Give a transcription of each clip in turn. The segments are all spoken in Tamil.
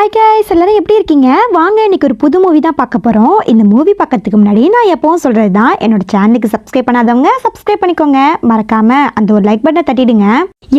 ஹாய் கைஸ், எல்லாரும் எப்படி இருக்கீங்க? வாங்க இன்னைக்கு ஒரு புது மூவி தான் பார்க்க போகிறோம். இந்த மூவி பார்க்கறதுக்கு முன்னாடி நான் எப்பவும் சொல்கிறது தான், என்னோட சேனலுக்கு சப்ஸ்கிரைப் பண்ணாதவங்க சப்ஸ்கிரைப் பண்ணிக்கோங்க. மறக்காமல் அந்த ஒரு லைக் பட்டனை தட்டிடுங்க.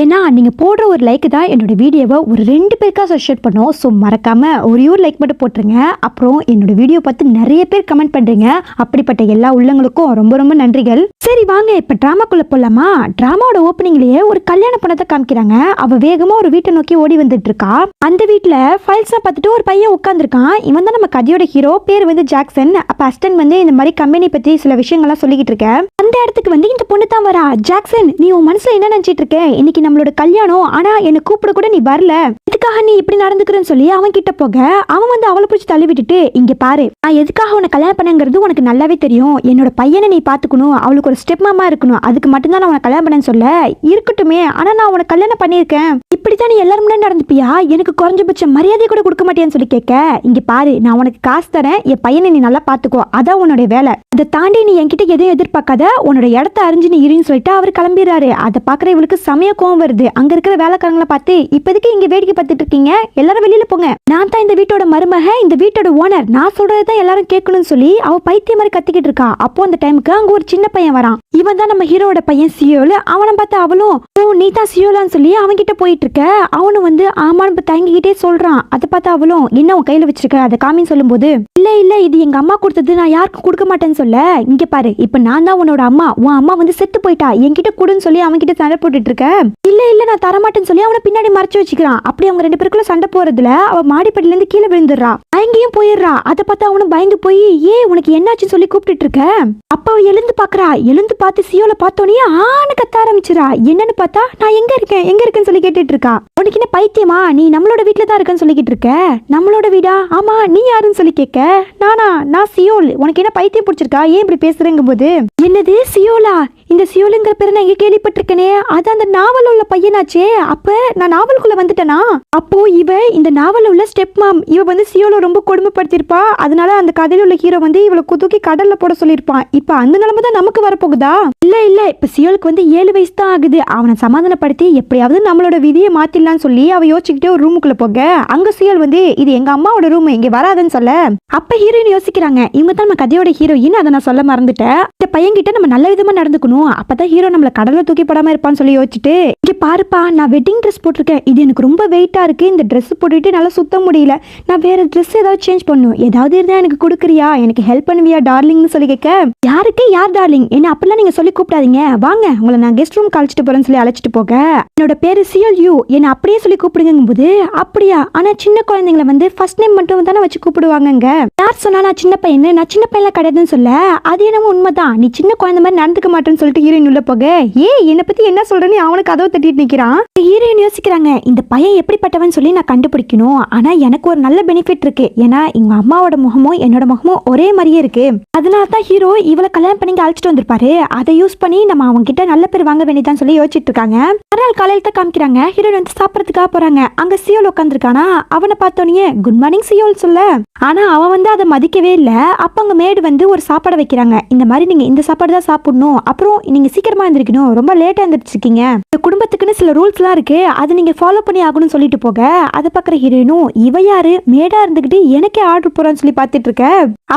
ஏன்னா நீங்கள் போடுற ஒரு லைக் தான் என்னோட வீடியோவை ஒரு 2 பேருக்காக ஷேர் பண்ணோம். ஸோ மறக்காமல் ஒரே ஒரு லைக் மட்டும் போட்டுருங்க. அப்புறம் என்னோட வீடியோ பார்த்து நிறைய பேர் கமெண்ட் பண்ணுறீங்க. அப்படிப்பட்ட எல்லா உள்ளங்களுக்கும் ரொம்ப ரொம்ப நன்றிகள். சரி வாங்க இப்போ ட்ராமாக்குள்ளே போகலாமா? ட்ராமாவோட ஓப்பனிங்லேயே ஒரு கல்யாண பணத்தை காமிக்கிறாங்க. அவள் வேகமாக ஒரு வீட்டை நோக்கி ஓடி வந்துட்டு இருக்கா. அந்த வீட்டில் ஃபைல்ஸை பார்த்துட்டு ஒரு பையன் உட்காந்துருக்கான். இவன் தான் நம்ம கதையோட ஹீரோ. பேர் வந்து ஜாக்சன். அப்போ அஸ்டன் வந்து இந்த மாதிரி கம்பெனி பற்றி சில விஷயங்கள்லாம் சொல்லிக்கிட்டு இருக்கேன். அந்த இடத்துக்கு வந்து இந்த பொண்ணு தான் வரா. ஜாக்சன், நீ உன் மனசுல என்ன நினைச்சிட்டு இருக்க? இன்னைக்கு நம்மளோட கல்யாணம், ஆனா என்னை கூப்பிட கூட நீ வரல, எதுக்காக நீ இப்படி நடந்துக்கிறன்னு சொல்லி அவன் கிட்ட போக அவன் வந்து அவளை பிடிச்சி தள்ளி விட்டுட்டு, இங்க பாரு, நான் எதுக்காக உன்னை கல்யாணம் பண்ணங்கிறது உனக்கு நல்லாவே தெரியும். என்னோட பையனை நீ பாத்துக்கணும், அவளுக்கு ஒரு ஸ்டெப் மாமா இருக்கணும், அதுக்கு மட்டும்தான் நான் உன கல்யாணம் பண்ணேன்னு சொல்ல. இருக்கட்டுமே, ஆனா நான் உனக்கு கல்யாணம் பண்ணியிருக்கேன், இப்படித்தான் நீ எல்லாரும் முன்னாடி நடந்துப்பியா? எனக்கு குறைஞ்சபட்சம் மரியாதை கூட கொடுக்க மாட்டேன்னு சொல்லி கேட்க, இங்க பாரு, நான் உனக்கு காசு தரேன், என் பையனை நீ நல்லா பாத்துக்கோ, அதான் உன்னோட வேலை. அதை தாண்டி நீ என்கிட்ட எதையும் எதிர்பார்க்காத, உன்னோட இடத்த அறிஞ்சு நீ இருன்னு சொல்லிட்டு அவர் கிளம்பிடுறாரு. அதை பாக்குற இவளுக்கு சமய கோவம் வருது. அங்க இருக்கிற வேலைக்காரங்களை பார்த்து, இப்போதைக்கு இங்க வேடிக்கை பார்த்துட்டு இருக்கீங்க, எல்லாரும் வெளியில போங்க, நான் தான் இந்த வீட்டோட மருமக, இந்த வீட்டோட ஓனர், நான் சொல்றதுதான் எல்லாரும் கேட்கணும்னு சொல்லி அவ பைத்திய மாதிரி கத்திக்கிட்டு இருக்கா. அப்போ அந்த டைமுக்கு அங்க ஒரு சின்ன பையன் வரான். இவன் தான் நம்ம ஹீரோட பையன் சியோல். அவனை பார்த்து அவளும், ஓ நீ தான் சியோலான்னு சொல்லி அவன் கிட்ட போயிட்டு இருக்க. அவனும் வந்து ஆமான்னு தயங்கிக்கிட்டே சொல்றான். அதை பார்த்து அவளும், என்ன உன் கையில வச்சிருக்க, அதை காமின்னு சொல்லும் போது, இல்ல இல்ல இது எங்க அம்மா கொடுத்தது, நான் யாருக்கும் கொடுக்க மாட்டேன்னு சொல்ல, இங்க பாரு, இப்ப நான் தான் உன்னோட அம்மா, உன் அம்மா வந்து செத்து போயிட்டா, என்கிட்ட கொடுன்னு சொல்லி அவன் கிட்ட சண்டை போட்டுட்டு இருக்க. இல்ல இல்ல நான் தரமாட்டேன்னு சொல்லி அவனை பின்னாடி மறைச்சு வச்சுக்கிறான். அப்படி அவங்க 2 பேருக்குள்ள சண்டை போறதுல அவ மாடிப்படியில இருந்து கீழே விழுந்துடுறா. அங்கேயும் போயிடுறா. அதை பார்த்து அவனும் பயந்து போய், ஏ உனக்கு என்னாச்சுன்னு சொல்லி கூப்பிட்டு இருக்க. அப்ப அவ எழுந்து பாக்குறா. எழுந்து பார்த்து சியோல பார்த்தோன்னே ஆன்னு கத்த ஆரம்பிச்சிரா. என்னன்னு பார்த்தா, நான் எங்க இருக்கேன்னு சொல்லி கேட்டுட்டு இருக்கா. உனக்கு என்ன பைத்தியமா, நீ நம்மளோட வீட்டுல தான் இருக்கன்னு சொல்லிக்கிட்டு இருக்க. நம்மளோட வீடா? ஆமா, நீ யாருன்னு சொல்லி கேட்க, நான் சியோல், உனக்கு என்ன பைத்தியம் பிடிச்சிருக்கா, ஏன் இப்படி பேசுறேங்க போது, என்னது சியோலா, இந்த சியோலுங்கிற பேரை நான் இங்க கேள்விப்பட்டிருக்கேனே, அது அந்த நாவல் உள்ள பையனாச்சே. அப்ப நான் நாவலுக்குள்ள வந்துட்டேனா? அப்போ இவ இந்த நாவல் உள்ள ஸ்டெப் மாம். இவ வந்து சியோல ரொம்ப கொடுமைப்படுத்திருப்பா. அதனால அந்த கதையில உள்ள ஹீரோ வந்து இவளை தூக்கி கடல்ல போட சொல்லியிருப்பான். இப்ப அந்த நிலைமை தான் நமக்கு வரப்போகுதா? இல்ல இப்ப சியோலுக்கு வந்து 7 வயசு தான் ஆகுது. அவனை சமாதானப்படுத்தி எப்படியாவது நம்மளோட விதியை மாத்திடலான்னு சொல்லி அவ யோசிச்சுக்கிட்டே ஒரு ரூமுக்குள்ள போக, அங்க சியோல் வந்து, இது எங்க அம்மாவோட ரூம், இங்க வராதுன்னு சொல்ல, அப்ப ஹீரோயின் யோசிக்கிறாங்க, இவங்க தான் நம்ம கதையோட ஹீரோயின், அதை நான் சொல்ல மறந்துட்டேன், இந்த பையன்கிட்ட நம்ம நல்ல விதமா நடந்துக்கணும், அப்பதான் ஹீரோ நம்மள கடல்ல தூக்கி போடாம இருப்பான்னு சொல்லி யோசிச்சுட்டு, இங்க பாருப்பா, நான் வெட்டிங் ட்ரெஸ் போட்டிருக்கேன், இது எனக்கு ரொம்ப வெயிட்டா இருக்கு, இந்த ட்ரெஸ் போட்டுட்டு நல்லா சுத்த முடியல, நான் வேற ட்ரெஸ் ஏதாவது சேஞ்ச் பண்ணும், ஏதாவது இருந்தா எனக்கு கொடுக்குறியா, எனக்கு ஹெல்ப் பண்ணுவியா டார்லிங்னு சொல்லி கேட்க, யார் டார்லிங், என்ன அப்படிலாம் நீங்க சொல்லி கூப்பிடாதீங்க, வாங்க உங்களை நான் கெஸ்ட் ரூம் கழிச்சிட்டு போறேன்னு சொல்லி அழைச்சிட்டு போக, என்னோட பேரு சியோல் யூ, என்ன அப்படியே சொல்லி கூப்பிடுங்கும் போது, அப்படியா, ஆனா சின்ன குழந்தைங்களை வந்து ஃபர்ஸ்ட் நேம் மட்டும் தானே வச்சு கூப்பிடுவாங்க, யார் சொன்னா நான் சின்ன பையன், நான் சின்ன பையன் கிடையாதுன்னு சொல்ல, அது என்னமோ உண்மைதான், நீ சின்ன குழந்தை மாதிரி நடந்துக்க மாட்டேன்னு சொல்லிட்டு ஹீரோயின் உள்ள போக, என்னை பத்தி என்ன சொல்றேன்னு அவனுக்கு கதவை தட்டிட்டு நிக்கிறான். ஹீரோயின் யோசிக்கிறாங்க, இந்த பையன் எப்படிப்பட்டவன் சொல்லி நான் கண்டுபிடிக்கணும், ஆனா எனக்கு ஒரு நல்ல பெனிஃபிட் இருக்கு, ஏன்னா எங்க அம்மாவோட முகமும் என்னோட முகமும் ஒரே மாதிரியே இருக்கு, அதனாலதான் ஹீரோ இவளை கல்யாணம் பண்ணி அழைச்சிட்டு வந்திருப்பாரு, அதை யூஸ் பண்ணி நம்ம அவங்க கிட்ட நல்ல பேர் வாங்க வேண்டியதான் சொல்லி யோசிச்சுட்டு இருக்காங்க. மறுநாள் காலையில தான் காமிக்கிறாங்க, ஹீரோயின் வந்து சாப்பிடறதுக்காக போறாங்க. அங்க சியோல் உட்காந்துருக்கானா. அவனை பார்த்தோன்னே குட் மார்னிங் சியோல் சொல்ல, ஆனா அவன் வந்து அதை மதிக்கவே இல்ல. அப்ப அங்க மேடு வந்து ஒரு சாப்பாடு வைக்கிறாங்க, இந்த மாதிரி நீங்க இந்த சாப்பாடு தான் சாப்பிடணும், அப்புறம் நீங்க சீக்கிரமா எழுந்திருக்கணும், ரொம்ப லேட்டா எழுந்திருச்சிருக்கீங்க, இந்த குடும்பத்துக்குன்னு சில ரூல்ஸ் எல்லாம் இருக்கு, அது நீங்க ஃபாலோ பண்ணி ஆகணும்னு சொல்லிட்டு போக, அதை பாக்குற ஹீரோயினும், இவ யாரு மேடா இருந்துகிட்டு எனக்கே ஆர்டர் போறான்னு சொல்லி பாத்துட்டு இருக்க.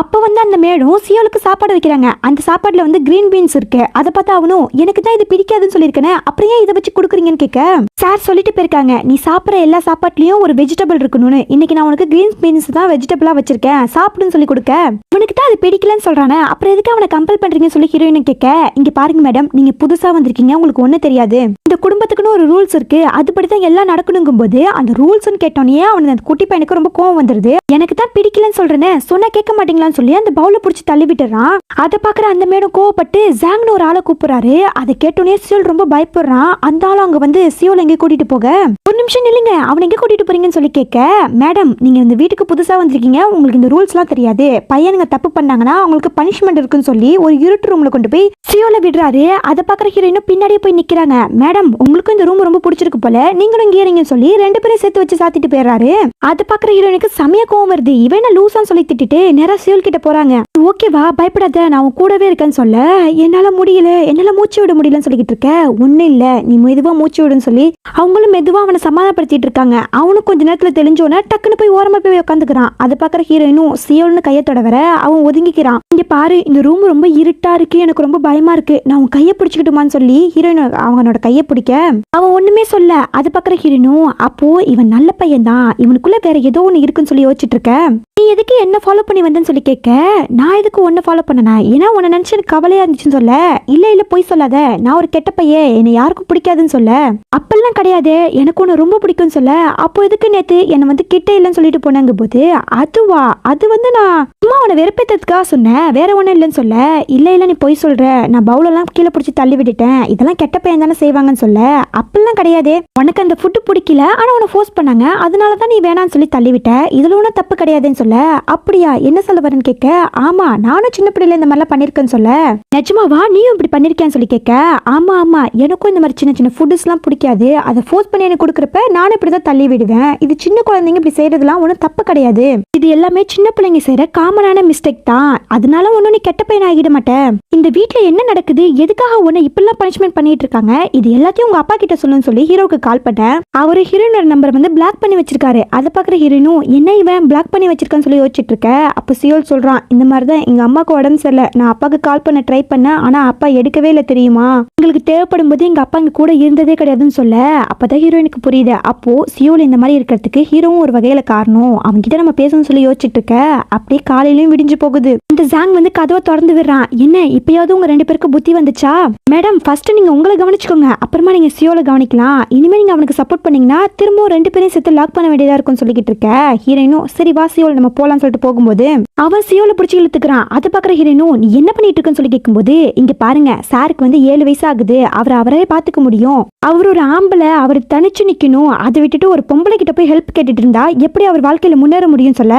அப்ப வந்து அந்த மேடும் சியோலுக்கு சாப்பாடு வைக்கிறாங்க. அந்த சாப்பாடுல வந்து கிரீன் பீன்ஸ் இருக்கு. அதை பார்த்தா அவனும், எனக்கு தான் இது பிடிக்காதுன்னு சொல்லியிருக்கேன், அப்புறம் ஏன் இதை வச்சு கொடுக்குறீங்கன்னு கேட்க, சார் சொல்லிட்டு போயிருக்காங்க, நீ சாப்பிட்ற எல்லா சாப்பாட்லயும் ஒரு வெஜிடபிள் இருக்கணும்னு, இன்னைக்கு நான் உனக்கு கிரீன் பீன்ஸ் தான் வெஜிடபிளா வச்சிருக்கேன், சாப்பிடுன்னு சொல்லி கொடுக்க, உனக்கு தான் அது பிடிக்கலன்னு சொல்றானே, அப்புறம் எதுக்கு அவனை கம்பல் பண்றீங்கன்னு சொல்லி ஹீரோயின் கேட்க, இங்க பாருங்க மேடம், நீங்க புதுசா வந்திருக்கீங்க, உங்களுக்கு ஒண்ணு தெரியாது, இந்த குடும்பத்துக்குன்னு ஒரு ரூல்ஸ் இருக்கு, அதுபடிதான் எல்லாம் நடக்கணுங்கும் போது அந்த ரூல்ஸ் கேட்டோன்னே அவனுக்கு அந்த குட்டி பையனுக்கு ரொம்ப கோவம் வந்துருது. எனக்கு தான் பிடிக்கலன்னு சொல்றேன்னு சொன்னா கேட்க மாட்டீங்களான்னு சொல்லி அந்த பவுல புடிச்சு தள்ளி விட்டுறான். அதை பாக்குற அந்த மேடம் கோவப்பட்டு ஜாங்னு ஒரு ஆளை கூப்பிடுறாரு. அதை கேட்டோன்னே சியோல் ரொம்ப பயப்படுறான். அந்த ஆளும் அங்க வந்து சியோல் எங்க கூட்டிட்டு போக, ஒரு நிமிஷம் நில்லுங்க, அவன் எங்க கூட்டிட்டு போறீங்கன்னு சொல்லி கேட்க, மேடம் நீங்க இந்த வீட்டுக்கு புதுசா வந்திருக்கீங்க, உங்களுக்கு இந்த ரூல்ஸ் எல்லாம் தெரியாது, பையனுங்க தப்பு பண்ணாங்கன்னா அவங்களுக்கு பனிஷ்மெண்ட் இருக்குன்னு சொல்லி ஒரு இருட்டு ரூம்ல கொண்டு போய் சியோல விடுற விடுறாரு. அதை பாக்குற ஹீரோயினும் பின்னாடியே போய் நிக்கிறாங்க. மேடம் உங்களுக்கும் இந்த ரூம் ரொம்ப பிடிச்சிருக்கு போல, நீங்களும் இங்கே இருங்கன்னு சொல்லி 2 பேரும் சேர்த்து வச்சு சாத்திட்டு போயிடுறாரு. அதை பாக்குற ஹீரோயினுக்கு செமையா கோவம் வருது. இவன் லூசான்னு சொல்லி திட்டிட்டு நேரா சியோல் கிட்ட போறாங்க. ஓகேவா, பயப்படாத, நான் உன் கூடவே இருக்கேன்னு சொல்ல, என்னால முடியல, என்னால மூச்சு விட முடியலன்னு சொல்லிக்கிட்டு இருக்க. ஒண்ணு இல்ல, நீ மெதுவா மூச்சு விடுன்னு சொல்லி அவங்களும் மெதுவா அவனை சமாதானப்படுத்திட்டு இருக்காங்க. அவனும் கொஞ்ச நேரத்துல தெளிஞ்சோன்னா டக்குன்னு போய் ஓரமா போய் உட்காந்துக்கிறான். அதை பாக்குற ஹீரோயினும் சியோல்னு கையத்தோட வர அவன் ஒதுங்கிக்கிறான். இங்க பாரு, இந்த ரூம் ரொம்ப இருட்டா இருக்கு, எனக்கு ரொம்ப பயமா இருக்கு, நான் உன் கையை பிடிச்சிக்கிட்டுமான்னு சொல்லி ஹீரோயின் அவனோட கையை பிடிக்க அவன் ஒண்ணுமே சொல்ல. அது பாக்குற ஹீரோயினும் அப்போ இவன் நல்ல பையன் தான், இவனுக்குள்ள வேற ஏதோ ஒண்ணு இருக்குன்னு சொல்லி யோசிச்சுட்டு இருக்க. நீ எதுக்கு என்ன ஃபாலோ பண்ணி வந்தேன்னு சொல்லி கேட்க, நான் எதுக்கு ஒன்னு ஃபாலோ பண்ணனா, ஏன்னா உன்னை நினைச்சு எனக்கு கவலையா இருந்துச்சுன்னு சொல்ல. இல்ல போய் சொல்லாத, நான் ஒரு கெட்ட பையன், என்னை யாருக்கும் பிடிக்காதுன்னு சொல்ல. அப்பெல்லாம் கிடையாது, எனக்கு உன்னை ரொம்ப பிடிக்கும்னு சொல்ல. அப்போ எதுக்கு நேத்து என்னை கிட்ட இல்லைன்னு சொல்லிட்டு போனாங்க போது, அதுவா, அது நான் சும்மா உன்னை வெறுப்பேற்றதுக்காக சொன்னேன், வேற ஒன்றும் இல்லைன்னு சொல்ல. இல்ல நீ போய் சொல்ற, நான் பவுலெல்லாம் கீழே பிடிச்சி தள்ளி விட்டுட்டேன், இதெல்லாம் கெட்ட பையன் தானே செய்வாங்கன்னு சொல்ல. அப்பெல்லாம் கிடையாது, உனக்கு அந்த ஃபுட்டு பிடிக்கல, ஆனா உன்னை ஃபோர்ஸ் பண்ணாங்க, அதனாலதான் நீ வேணான்னு சொல்லி தள்ளிவிட்ட, இதுல ஒன்றும் தப்பு கிடையாதுன்னு சொல்ல. அப்படியா, என்ன சொல்ல வரேன்னு கேட்க, ஆமா நானும் சின்ன பிள்ளைல இந்த மாதிரிலாம் பண்ணிருக்கேன்னு சொல்ல. நிஜமாவா, நீயும் இப்படி பண்ணிருக்கேன்னு சொல்லி கேட்க, ஆமா எனக்கும் இந்த மாதிரி சின்ன சின்ன ஃபுட்ஸ் எல்லாம் பிடிக்காது, அதை ஃபோர்ஸ் பண்ணி எனக்கு கொடுக்குறப்ப நானும் இப்படிதான் தள்ளி விடுவேன், இது சின்ன குழந்தைங்க இப்படி செய்யறதுலாம் ஒன்றும் தப்பு கிடையாது, இது எல்லாமே சின்ன பிள்ளைங்க செய்யற காமனான மிஸ்டேக் தான், அதனால ஒன்னும் நீ கெட்ட பையன் ஆகிட மாட்டேன். இந்த வீட்டுல என்ன நடக்குது, எதுக்காக உன்னை இப்பெல்லாம் பனிஷ்மெண்ட் பண்ணிட்டு இருக்காங்க, இது எல்லாத்தையும் உங்க அப்பா கிட்ட சொல்லுன்னு சொல்லி ஹீரோக்கு கால் பண்ண. அவரு ஹீரோயினோட நம்பர் பிளாக் பண்ணி வச்சிருக்காரு. அதை பாக்குற ஹீரோயினும் என்ன இவன் பிளாக் பண்ணி வச்சிருக்கான்னு சொல்லி யோசிச்சுட்டு இருக்க. அப்ப சியோல் சொல்றான், இந்த மாதிரிதான் எங்க அம்மாவுக்கு உடம்பு சரியில்லை, நான் அப்பாவுக்கு கால் பண்ண ட்ரை பண்ணேன், ஆனா அப்பா எடுக்கவே இல்லை தெரியுமா, உங்களுக்கு தேவைப்படும் போது எங்க அப்பா இங்க கூட இருந்ததே கிடையாதுன்னு சொல்ல. அப்பதான் ஹீரோயினுக்கு புரியுது, அப்போ சியோல் இந்த மாதிரி இருக்கிறதுக்கு ஹீரோவும் ஒரு வகையில காரணம், அவங்க கிட்ட நம்ம பேசணும்னு சொல்லி யோசிச்சுட்டு இருக்க. அப்படியே காலையிலயும் விடிஞ்சு போகுது. இந்த ஜாங் கதவை திறந்து விடுறான். என்ன இப்பயாவது உங்க 2 பேருக்கு புத்தி வந்துச்சா? மேடம் ஃபர்ஸ்ட் நீங்க உங்களை கவனிச்சுக்கோங்க, அப்புறமா நீங்க சியோல கவனிக்கலாம், இனிமே நீங்க அவனுக்கு சப்போர்ட் பண்ணீங்கன்னா திரும்பவும் 2 பேரையும் சேர்த்து லாக் பண்ண வேண்டியதா இருக்கும்னு சொல்லிக்கிட்டு இருக்க. ஹீரோயினும் சரி வா சியோல் நம்ம போலாம்னு சொல்லிட்டு போகும்போது அவன் சியோல பிடிச்சி இழுத்துக்கிறான். அதை பாக்குற ஹீரோயினும் நீ என்ன பண்ணிட்டு இருக்கன்னு சொல்லி கேட்கும்போது, இங்க பாருங்க சாருக்கு 7 வயசு ஆகுது, அவரே பாத்துக்க முடியும், அவர் ஒரு ஆம்பளை, அவர் தனிச்சு நிக்கணும், அதை விட்டுட்டு ஒரு பொம்பளை கிட்ட போய் ஹெல்ப் கேட்டுட்டு இருந்தா எப்படி அவர் வாழ்க்கையில முன்னேற முடியும் சொல்ல.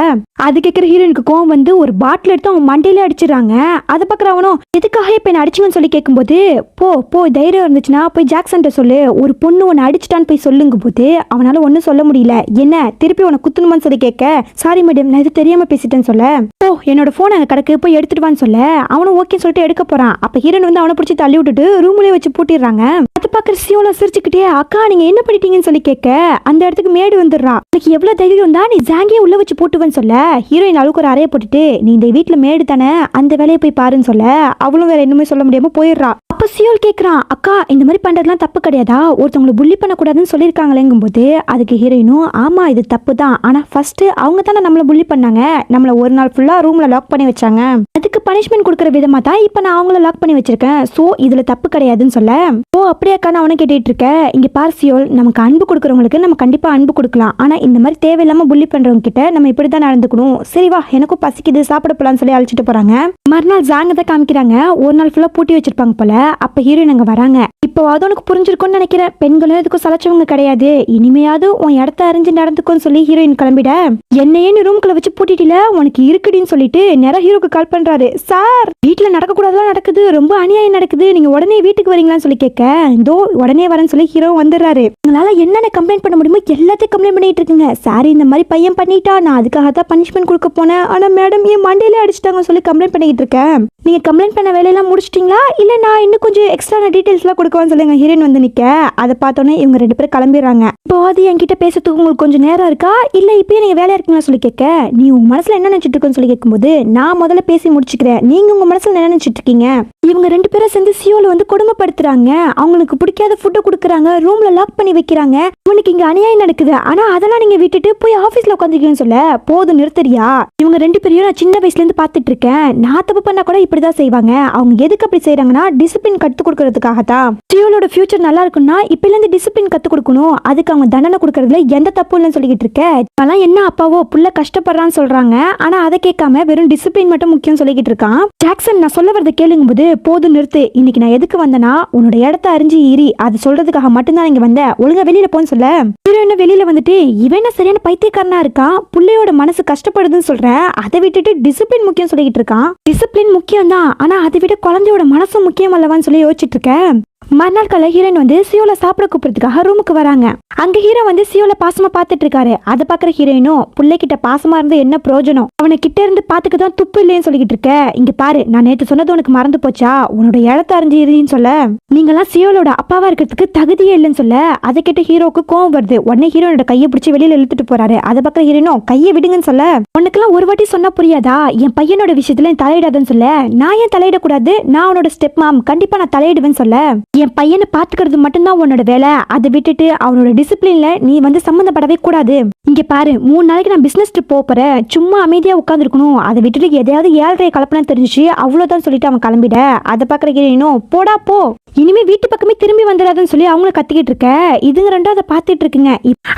அது கேட்கிற ஹீரோயினுக்கு கோவம் ஒரு பாட்டில் எடுத்து அவன் மண்டையில அடிச்சிடறாங்க. அதை பாக்குற அவனும் எதுக்காக இப்ப என்ன அடிச்சுங்கன்னு சொல்லி கேட்கும்போது, போ தைரியம் இருந்துச்சுன்னா போய் ஜாக்சன் சொல்லு, ஒரு பொண்ணு உன்னை அடிச்சுட்டான்னு போய் சொல்லுங்க போது அவனால ஒன்னும் சொல்ல முடியல. என்ன திருப்பி உன்னை குத்துணுமான்னு சொல்லி கேட்க, சாரி மேடம் நான் இது தெரியாம பேசிட்டேன்னு சொல்ல. என்னோட போன் அங்க கிடக்கு போய் எடுத்துட்டு வான்னு சொல்ல. அவனும் ஓகே சொல்லிட்டு எடுக்க போறான். அப்ப ஹீரோயின் அவனை பிடிச்சி தள்ளி விட்டுட்டு ரூம்லயே வச்சு பூட்டிடுறாங்க. அது பாக்குற சியோல சிரிச்சுக்கிட்டே அக்கா நீங்க என்ன பண்ணிட்டீங்கன்னு சொல்லி கேட்க, அந்த இடத்துக்கு மேடு வந்துடுறா. எனக்கு எவ்வளவு தைரியம் தான் நீ ஜாங்கியே உள்ள வச்சு போட்டுவன்னு சொல்ல. ஹீரோயின் அளவுக்கு ஒரு அறைய போட்டுட்டு நீ இந்த வீட்டுல மேடு தானே, அந்த வேலையை போய் பாருன்னு சொல்ல. அவளும் வேற இன்னுமே சொல்ல முடியாம போயிடுறா. அப்ப சியோல் கேக்குறான், அக்கா இந்த மாதிரி பண்றதுலாம் தப்பு கிடையாதா, ஒருத்தவங்களை புள்ளி பண்ணக்கூடாதுன்னு சொல்லியிருக்காங்களேங்கும் போது அதுக்கு ஹீரோயினும் ஆமா இது தப்பு தான், ஆனா ஃபர்ஸ்ட் அவங்க தானே நம்மள புள்ளி பண்ணாங்க, நம்மள ஒரு நாள் ஃபுல்லா ரூம்ல லாக் பண்ணி வச்சாங்க, அதுக்கு பனிஷ்மெண்ட் கொடுக்கற விதமா தான் இப்ப நான் அவங்கள லாக் பண்ணி வச்சிருக்கேன், சோ இதுல தப்பு கிடையாதுன்னு சொல்ல. அப்படியாக்கா நான் அவனை கேட்டுட்டு இருக்கேன். இங்க பார் சியோல், நமக்கு அன்பு கொடுக்கறவங்களுக்கு நம்ம கண்டிப்பா அன்பு கொடுக்கலாம், ஆனா இந்த மாதிரி தேவையில்லாம புள்ளி பண்றவங்க கிட்ட நம்ம இப்படிதான் நடந்துக்கணும், சரி வா எனக்கும் பசிக்குது சாப்பிட போலான்னு சொல்லி அழைச்சிட்டு போறாங்க. மறுநாள் ஜாங்கத்தை காமிக்கிறாங்க. ஒரு நாள் ஃபுல்லா பூட்டி வச்சிருப்பாங்க போல. அப்ப ஹீரோயின் அங்க வராங்க. இப்போ அது உனக்கு புரிஞ்சிருக்கும்னு நினைக்கிறேன், பெண்களும் எதுக்கும் சலைச்சவங்க கிடையாது, இனிமையாவது உன் இடத்த அறிஞ்சு நடந்துக்கும்னு சொல்லி ஹீரோயின் கிளம்பிட. என்னையே நீ ரூம்குள்ள வச்சு பூட்டிட்டில உனக்கு இருக்குடின்னு சொல்லிட்டு நேரா ஹீரோக்கு கால் பண்றாரு. சார் வீட்டுல நடக்க கூடாதெல்லாம் நடக்குது, ரொம்ப அநியாயம் நடக்குது, நீங்க உடனே வீட்டுக்கு வரீங்களான்னு சொல்லி கேட்க, இதோ உடனே வரேன்னு சொல்லி ஹீரோ வந்துடுறாரு. உங்களால என்னென்ன கம்ப்ளைண்ட் பண்ண முடியுமோ எல்லாத்தையும் கம்ப்ளைண்ட் பண்ணிட்டு இருக்குங்க. சாரி இந்த மாதிரி பையன் பண்ணிட்டா, நான் அதுக்காக தான் பனிஷ்மெண்ட் கொடுக்க போனேன், ஆனா மேடம் என் மண்டையில அடிச்சிட்டாங்கன்னு சொல்லி கம்ப்ளைண்ட் பண்ணிட்டு இருக்கேன். நீங்க கம்ப்ளைண்ட் பண்ண வேலையெல்லாம் முடிச்சிட்டீங்களா, இல்ல நான் இன்னும் கொஞ்சம் எக்ஸ்ட்ரா டீடைல்ஸ் எல்லாம் கொடுக்கவான்னு சொல்லுங்க. ஹீரோயின் வந்து நிக்க. அதை பார்த்தோன்னே இவங்க 2 பேரும் கிளம்பிடுறாங்க. இப்போ அது என்கிட்ட பேசுறதுக்கு உங்களுக்கு கொஞ்சம் நேரம் இருக்கா, இல்ல இப்பயே நீங்க வேலையா இருக்கீங்களா சொல்லி கேட்க, நீ உங்க மனசுல என்ன நினைச்சிட்டு இருக்குன்னு சொல்லி கேட்கும்போது, நான் முதல்ல பேசி முடிச்சுக்கிறேன், நீங்க உங்க மனசுல என்ன நினைச்சிட்டு இருக்கீங்க. இவங்க 2 பேரும் சேர்ந்து சியோல கொடுமைப்படுத்துறாங்க, அவங்களுக்கு பிடிக்காத ஃபுட்டை கொடுக்குறாங்க, ரூம்ல லாக் பண்ணி வைக்கிறாங்க, இவனுக்கு இங்க அநியாயம் நடக்குது, ஆனா அதெல்லாம் நீங்க விட்டுட்டு போய் ஆபீஸ்ல உட்காந்துருக்கீங்கன்னு சொல்ல. போதும் நிறுத்தறியா, இவங்க 2 பேரையும் நான் சின்ன வயசுல இருந்து பாத்துட்டு இருக்கேன், நான் தப்பு பண்ணா கூட இப்படிதான் செய்வாங்க, அவங்க எதுக்கு அப்படி செய்யறாங்கன்னா டிசிப்ளின் கத்து கொடுக்கறதுக்காக தான். சியோலோட ஃபியூச்சர் நல்லா இருக்குன்னா இப்பல இருந்து டிசிப்ளின் கத்து கொடுக்கணும், அதுக்கு அவங்க தண்டனை கொடுக்கறதுல எந்த தப்பு இல்லைன்னு சொல்லிட்டு இருக்க. இப்பெல்லாம் என்ன அப்பாவோ புள்ள கஷ்டப்படுறான்னு சொல்றாங்க, ஆனா அதை கேட்காம வெறும் டிசிப்ளின் மட்டும் முக்கியம் சொல்லிக்கிட்டு இருக்கான். ஜாக்சன் நான் சொல்ல வரதை கேளுங்கும் போது, போதும் நிறுத்து, இன்னைக்கு நான் எதுக்கு வந்தேன்னா உன்னோட இடத்த அறிஞ்சு ஈரி அதை சொல்றதுக்காக மட்டும்தான் இங்க வந்த, ஒழுங்கா வெளியில போன்னு சொல்ல. ஹீரோயின வெளியில வந்துட்டு இவன் என்ன சரியான பைத்தியக்காரனா இருக்கான், புள்ளையோட மனசு கஷ்டப்படுதுன்னு சொல்றேன், அதை விட்டுட்டு டிசிப்ளின் முக்கியம் சொல்லிக்கிட்டு இருக்கான். டிசிப்ளின் முக்கியம் தான், ஆனா அதை விட குழந்தையோட மனசும் முக்கியம் அல்லவான்னு பண்ணலாம்னு சொல்லி யோசிச்சுட்டு இருக்கேன். மறுநாள் காலை ஹீரோயின் வந்து சியோல சாப்பிட கூப்பிடுறதுக்காக ரூமுக்கு வராங்க. அங்க ஹீரோ வந்து சியோல பாசமா பாத்துட்டு இருக்காரு. அதை பாக்குற ஹீரோயினும் பிள்ளைகிட்ட பாசமா இருந்து என்ன பிரயோஜனம், அவனை கிட்ட இருந்து பாத்துக்கதான் துப்பு இல்லைன்னு சொல்லிக்கிட்டு இருக்க. இங்க பாரு, நான் நேத்து சொன்னது உனக்கு மறந்து போச்சா, உன்னோட இடத்த அறிஞ்சிருன்னு சொல்ல, நீங்கெல்லாம் சியோலோட அப்பாவா இருக்கிறதுக்கு தகுதியே இல்லைன்னு சொல்ல, அதை கேட்டு ஹீரோக்கு கோவம் வருது. உடனே ஹீரோனோட கையை பிடிச்சி வெளியில இழுத்துட்டு போறாரு. அதை பாக்குற ஹீரோயினும் கையை விடுங்கன்னு சொல்ல, உனக்கெல்லாம் ஒரு வாட்டி சொன்னா புரியாதா, என் பையனோட விஷயத்துல தலையிடாதுன்னு சொல்ல, நான் ஏன் தலையிடக்கூடாது, நான் அவனோட ஸ்டெப் மாம், கண்டிப்பா நான் தலையிடுவேன்னு சொல்ல, என் பையனை பாத்துக்கிறது மட்டும்தான் உன்னோட வேலை, அதை விட்டுட்டு அவனோட டிசிப்ளின்ல நீ வந்து சம்மந்தப்படவே கூடாது. இங்க பாரு, 3 நாளைக்கு நான் பிசினஸ் ட்ரிப் போறேன், சும்மா அமைதியா உட்கார்ந்து இருக்கணும், அதை விட்டுட்டு எதையாவது 7:30 கலப்பனா தெரிஞ்சிச்சு அவ்வளவுதான் சொல்லிட்டு அவன் கிளம்பிட. அதை பாக்குற ஹீரோயினும் போடா போ, இனிமே வீட்டு பக்கமே திரும்பி வந்துடாதுன்னு சொல்லி அவங்களும் கத்திக்கிட்டு இருக்க. இதுங்க ரெண்டும் அதை பாத்துட்டு இருக்குங்க.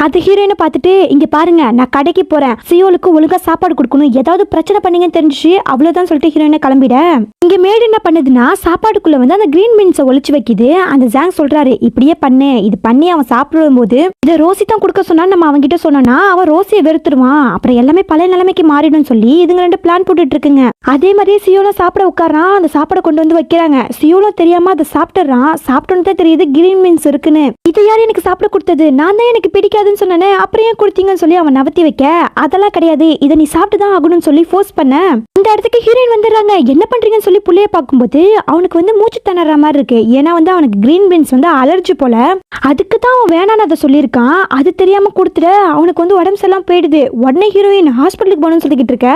அது ஹீரோயினை பார்த்துட்டு, இங்க பாருங்க, நான் கடைக்கு போறேன், சியோலுக்கு ஒழுங்கா சாப்பாடு கொடுக்கணும், ஏதாவது பிரச்சனை பண்ணீங்கன்னு தெரிஞ்சிச்சு அவ்வளவுதான் சொல்லிட்டு ஹீரோயினை கிளம்பிட. இங்க மேடு என்ன பண்ணுதுன்னா, சாப்பாடுக்குள்ள வந்து அந்த கிரீன் பீன்ஸை ஒளிச்சு வைக்குது. அந்த ஜாங் சொல்றாரு, இப்படியே பண்ணு, இது பண்ணி அவன் சாப்பிடும் போது இதை ரோசி தான் கொடுக்க சொன்னா, நம்ம அவன்கிட்ட சொன்னோம்னா அவன் ரோசியை வெறுத்துருவான், அப்புறம் எல்லாமே பழைய நிலைமைக்கு மாறிடும் சொல்லி இதுங்க ரெண்டு பிளான் போட்டுட்டு இருக்குங்க. அதே மாதிரியே சியோலும் சாப்பிட உட்காரான். அந்த சாப்பாடை கொண்டு வந்து வைக்கிறாங்க. சியோலும் தெரியாம அதை சாப்பிட்டுறான். சாப்பிட்டோன்னு தான் தெரியுது கிரீன் பீன்ஸ் இருக்குன்னு. இது யாரு எனக்கு சாப்பிட கொடுத்தது, நான் தான் எனக்கு பிடிக்காதுன்னு சொன்னேன், அப்புறம் ஏன் கொடுத்தீங்கன்னு சொல்லி அவன் நவத்தி வைக்க, அதெல்லாம் கிடையாது, இதை நீ சாப்பிட்டுதான் ஆகணும்னு சொல்லி ஃபோர்ஸ் பண்ண. இந்த இடத்துக்கு ஹீரோயின் வந்துடுறாங்க. என்ன பண்றீங்கன்னு சொல்லி புள்ளைய பார்க்கும்போது அவனுக்கு வந்து மூச்சு திணற மாதிரி இருக்கு. ஏன்னா வந்து அவனுக்கு கிரீன் பீன்ஸ் வந்து அலர்ஜி போல, அதுக்கு தான் அவன் வேணான்னு அதை சொல்லியிருக்கான். அது தெரியாம கொடுத்துட்டு அவனுக்கு வந்து உடம்பு எல்லாம் போயிடுது. உடனே ஹீரோயின் ஹாஸ்பிட்டலுக்கு போகணும்னு சொல்லிக்கிட்டு இருக்க.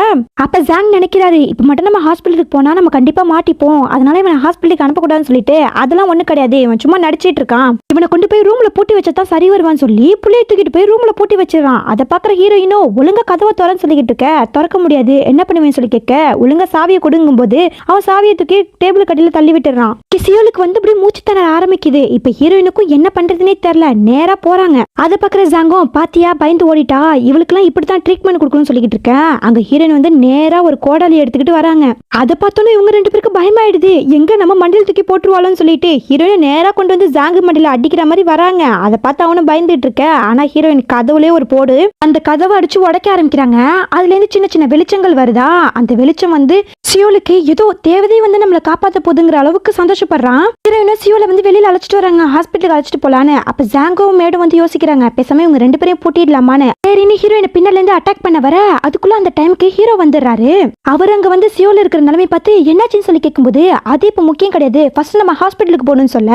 அப்ப ஜாங் நினைக்கிறாரு, இப்ப மட்டும் நம்ம ஹாஸ்பிட்டலுக்கு போனா நம்ம கண்டிப்பா மாட்டிப்போம், அதனால இவனை ஹாஸ்பிட்டலுக்கு அனுப்பக்கூடாதுன்னு சொல்லிட்டு, அதெல்லாம் ஒண்ணு கிடையாது, இவன் சும்மா நடிச்சிட்டு இருக்கான், இவனை கொண்டு போய் ரூம்ல பூட்டி வச்சதான் சரி வருவான்னு சொல்லி புள்ளைய தூக்கிட்டு போய் ரூம்ல பூட்டி வச்சிடறான். அதை பாக்குற ஹீரோயினோ, ஒழுங்கா கதவை திறன்னு சொல்லிக்கிட்டு இருக்க, திறக்க முடியாது, என்ன பண்ணுவேன்னு சொல்லி கேட்க, ஒழுங்கா சாவியை கொடுங்கும் போது அவன் சாவியை தூக்கி டேபிள் கட்டில தள்ளி விட்டுறான். சியோலுக்கு வந்து இப்படி மூச்சு தர ஆரம்பிக்குது. இப்ப ஹீரோயினுக்கும் என்ன பண்றதுனே தெரியல. நேரா போறாங்க. அதை பாக்குற ஜாங்கும், பாத்தியா பயந்து ஓடிட்டா, இவளுக்குலாம் இப்படித்தான் ட்ரீட்மெண்ட் கொடுக்கணும்னு சொல்லிக்கிட்டு இருக்கேன். அங்க ஹீரோயின் வந்து நேரா ஒரு கோடாலி எடுத்துக்கிட்டு வராங்க. அதை பார்த்தோன்னே இவங்க 2 பேருக்கு பயமாயிடுது, எங்க நம்ம மண்டியில் தூக்கி போட்டுருவாளோன்னு சொல்லிட்டு ஹீரோயின் நேரா கொண்டு வந்து ஜாங்கு மண்டியில அடிக்கிற மாதிரி வராங்க. அதை பார்த்து அவனும் பயந்துட்டு இருக்க. ஆனா ஹீரோயின் கதவுலயே ஒரு போடு, அந்த கதவை அடிச்சு உடைக்க ஆரம்பிக்கிறாங்க. அதுல இருந்து சின்ன சின்ன வெளிச்சங்கள் வருதா. அந்த வெளிச்சம் வந்து சியோலுக்கு ஏதோ தேவதை வந்து நம்மளை காப்பாத்த போதுங்கிற அளவுக்கு சந்தோஷப்படுறான். ஹீரோயினும் சியோல வந்து வெளியில அழைச்சிட்டு வராங்க, ஹாஸ்பிட்டலுக்கு அழைச்சிட்டு போலான்னு. அப்ப ஜாங்கோவும் மேடும் வந்து யோசிக்கிறாங்க, பேசாம இவங்க 2 பேரையும் பூட்டிடலாமான்னு. சரின்னு ஹீரோயினை பின்னால இருந்து அட்டாக் பண்ண வர, அதுக்குள்ள அந்த டைமுக்கு ஹீரோ வந்துடுறாரு. அவர் அங்க வந்து சியோல இருக்கிற நிலைமை பார்த்து என்னாச்சுன்னு சொல்லி கேட்கும்போது, அது இப்ப முக்கியம் கிடையாது, ஃபர்ஸ்ட் நம்ம ஹாஸ்பிட்டலுக்கு போகணும்னு சொல்ல,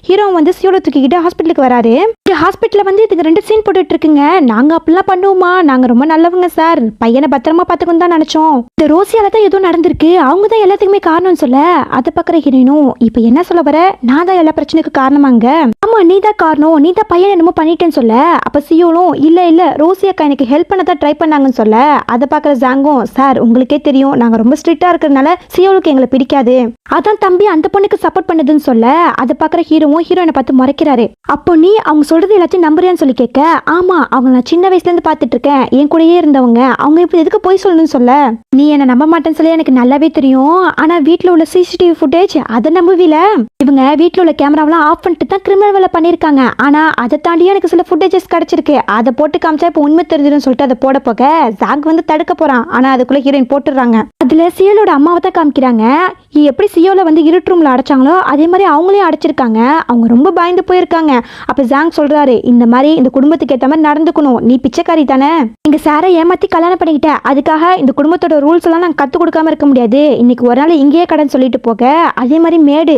ஹீரோ வந்து சியோல தூக்கிக்கிட்டு ஹாஸ்பிட்டலுக்கு வராரு. ஹாஸ்பிட்டல்ல வந்து இதுக்கு 2 சீன் போட்டுட்டு இருக்குங்க. நாங்க அப்படிலாம் பண்ணுவோமா, நாங்க ரொம்ப நல்லவங்க சார், பையனை பத்திரமா பாத்துக்கணும் தான் நினைச்சோம், இந்த ரோசியால தான் ஏதோ நடந்திருக்கு, அவங்க தான் எல்லாத்துக்குமே காரணம்னு சொல்ல, அதை பாக்குற ஹீரோயினும், இப்ப என்ன சொல்ல வர, நான் தான் எல்லா பிரச்சனைக்கு காரணமாங்க, ஆமா நீ தான் காரணம், நீ தான் பையன் என்னமோ பண்ணிட்டேன்னு சொல்ல. அப்ப சியோலும், இல்ல இல்ல ரோசி அக்கா எனக்கு ஹெல்ப் பண்ண தான் ட்ரை பண்ணாங்கன்னு சொல்ல. அதை பாக்குற ஜாங்கும், சார் உங்களுக்கே தெரியும் நாங்க ரொம்ப ஸ்ட்ரிக்டா இருக்கிறதுனால சியோலுக்கு எங்களை பிடிக்காது, அதான் தம்பி அந்த பொண்ணுக்கு சப்போர்ட் பண்ணுதுன்னு சொல்ல. அதை பாக்குற ஹீரோவும் ஹீரோயினை பார்த்து முறைக்கிறாரு. அப்போ நீ அவங்க சொல்றது எல்லாத்தையும் நம்புறியான்னு சொல்லி கேட்க, ஆமா அவங்க நான் சின்ன வயசுல இருந்து பாத்துட்டு இருக்கேன், என் கூடயே இருந்தவங்க, அவங்க இப்ப எதுக்கு போய் சொல்லணும்னு சொல்ல. நீ என்ன நம்ப மாட்டேன்னு சொல்லி எனக்கு நல்லாவே தெரியும், ஆனா வீட்டுல உள்ள சிசிடிவி ஃபுட்டேஜ் அதை நம்புவீல, இவங்க வீட்டுல உள்ள கேமராவெல்லாம் ஆஃப் பண்ணிட்டு தான் கிரிமினல் வேலை பண்ணிருக்காங்க, ஆனா அதை தாண்டியே எனக்கு சில ஃபுட்டேஜஸ் கிடைச்சிருக்கு, அதை போட்டு காமிச்சா இப்ப உண்மை தெரிஞ்சிடும் சொல்லிட்டு அதை போட போக ஜாக் வந்து தடுக்க போறான். ஆனா அதுக்குள்ள ஹீரோயின் போட்டுடுறாங்க. அதுல சியோலோட அம்மாவை தான் காமிக்கிறாங்க. எப்படி சியோல வந்து இருட்டு ரூம்ல அடைச்சாங்களோ அதே மாதிரி அவங்களையும் அடைச்சிருக்காங்க. அவங்க ரொம்ப பயந்து போயிருக்காங்க. அப்ப ஜாங் சொல்றாரு, இந்த மாதிரி இந்த குடும்பத்துக்கு ஏற்ற மாதிரி நடந்துக்கணும், நீ பிச்சைக்காரி தானே, இங்க சாரை ஏமாத்தி கல்யாணம் பண்ணிக்கிட்ட, அதுக்காக இந்த குடும்பத்தோட ரூல்ஸ் எல்லாம் நாங்க கத்து கொடுக்காம இருக்க முடியாது, இன்னைக்கு ஒரு நாள் இங்கேயே கடன் சொல்லிட்டு போக. அதே மாதிரி மேடு,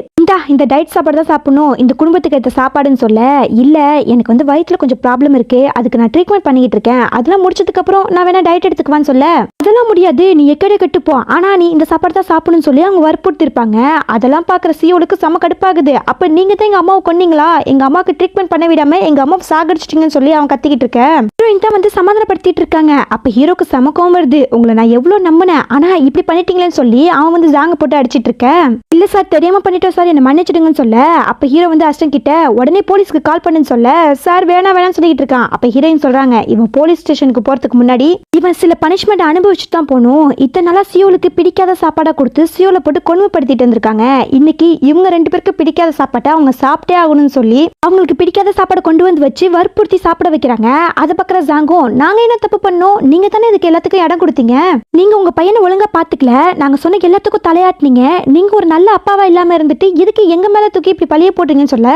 இந்த டயட் சாப்பாடு தான் சாப்பிடணும், இந்த குடும்பத்துக்கு ஏற்ற சாப்பாடுன்னு சொல்ல, இல்ல எனக்கு வந்து வயிற்றுல கொஞ்சம் ப்ராப்ளம் இருக்கு, அதுக்கு நான் ட்ரீட்மெண்ட் பண்ணிக்கிட்டு இருக்கேன், அதெல்லாம் முடிச்சதுக்கு அப்புறம் நான் வேணா டயட் எடுத்துக்குவான்னு சொல்ல. அதெல்லாம் முடியாது, நீ எக்கடை கட்டுப்போ, ஆனா நீ இந்த சாப்பாடு தான் சாப்பிடணும்னு சொல்லி அவங்க வற்புறுத்திருப்பாங்க. அதெல்லாம் பாக்குற சியோலுக்கு செம கடுப்பாகுது. அப்ப நீங்க தான் எங்க அம்மாவை கொன்னீங்களா, எங்க அம்மாவுக்கு ட்ரீட்மெண்ட் பண்ண விடாம எங்க அம்மாவை சாகடிச்சிட்டீங்கன்னு சொல்லி அவன் கத்திக்கிட்டு இருக்க. ஹீரோயின் தான் வந்து சமாதானப்படுத்திட்டு இருக்காங்க. அப்ப ஹீரோக்கு செம கோவம் வருது, உங்களை நான் எவ்வளவு நம்பினேன், ஆனா இப்படி பண்ணிட்டீங்களேன்னு சொல்லி அவன் வந்து ஜாங்க போட்டு அடிச்சிட்டு இருக்க. இல்ல சார் தெரியாம பண்ணிட்டோம் சார், என்ன மன்னிச்சிடுங்கன்னு சொல்ல. அப்ப ஹீரோ வந்து அஸ்டன் கிட்ட உடனே போலீஸ்க்கு கால் பண்ணுன்னு சொல்ல, சார் வேணாம் வேணாம்னு சொல்லிட்டு இருக்கான். அப்ப ஹீரோயின் சொல்றாங்க, இவன் போலீஸ் ஸ்டேஷனுக்கு போறதுக்கு முன்னாடி இவன் சில பனிஷ்மெண்ட் அனுபவிச்சு கண்டுபிடிச்சிட்டு தான் போகணும். இத்தனை நாளா சியோலுக்கு பிடிக்காத சாப்பாடை கொடுத்து சியோலை போட்டு கொடுமைப்படுத்திட்டு இருந்திருக்காங்க. இன்னைக்கு இவங்க 2 பேருக்கு பிடிக்காத சாப்பாட்டை அவங்க சாப்பிட்டே ஆகணும்னு சொல்லி அவங்களுக்கு பிடிக்காத சாப்பாடை கொண்டு வந்து வச்சு வற்புறுத்தி சாப்பிட வைக்கிறாங்க. அதை பக்கம் ஜாங்கோ, நாங்க என்ன தப்பு பண்ணோம், நீங்க தானே இதுக்கு எல்லாத்துக்கும் இடம் கொடுத்தீங்க, நீங்க உங்க பையனை ஒழுங்கா பாத்துக்கல, நாங்க சொன்ன எல்லாத்துக்கும் தலையாட்டினீங்க, நீங்க ஒரு நல்ல அப்பாவா இல்லாம இருந்துட்டு இதுக்கு எங்க மேல தூக்கி இப்படி பழிய போட்டீங்கன்னு சொல்ல,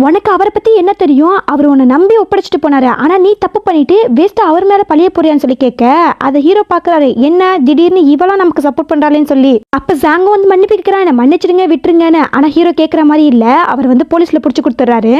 உனக்கு அவரை பத்தி என்ன தெரியும், அவர் உன்னை நம்பி ஒப்படைச்சிட்டு போனாரு, ஆனா நீ தப்பு பண்ணிட்டு வேஸ்டா அவர் மேல பழிய போறியான்னு சொல்லி கேட்க, அதை ஹீரோ பாக்குறாரு, என்ன திடீர்னு இவெல்லாம் நமக்கு சப்போர்ட் பண்றாளேன்னு சொல்லி. அப்ப ஜாங்கோ வந்து மன்னிப்பு கேட்கிறான், மன்னிச்சிடுங்க விட்டுருங்கன்னு. ஆனா ஹீரோ கேட்கிற மாதிரி இல்ல, அவர் வந்து போலீஸ்ல புடிச்சு கொடுத்துறாரு.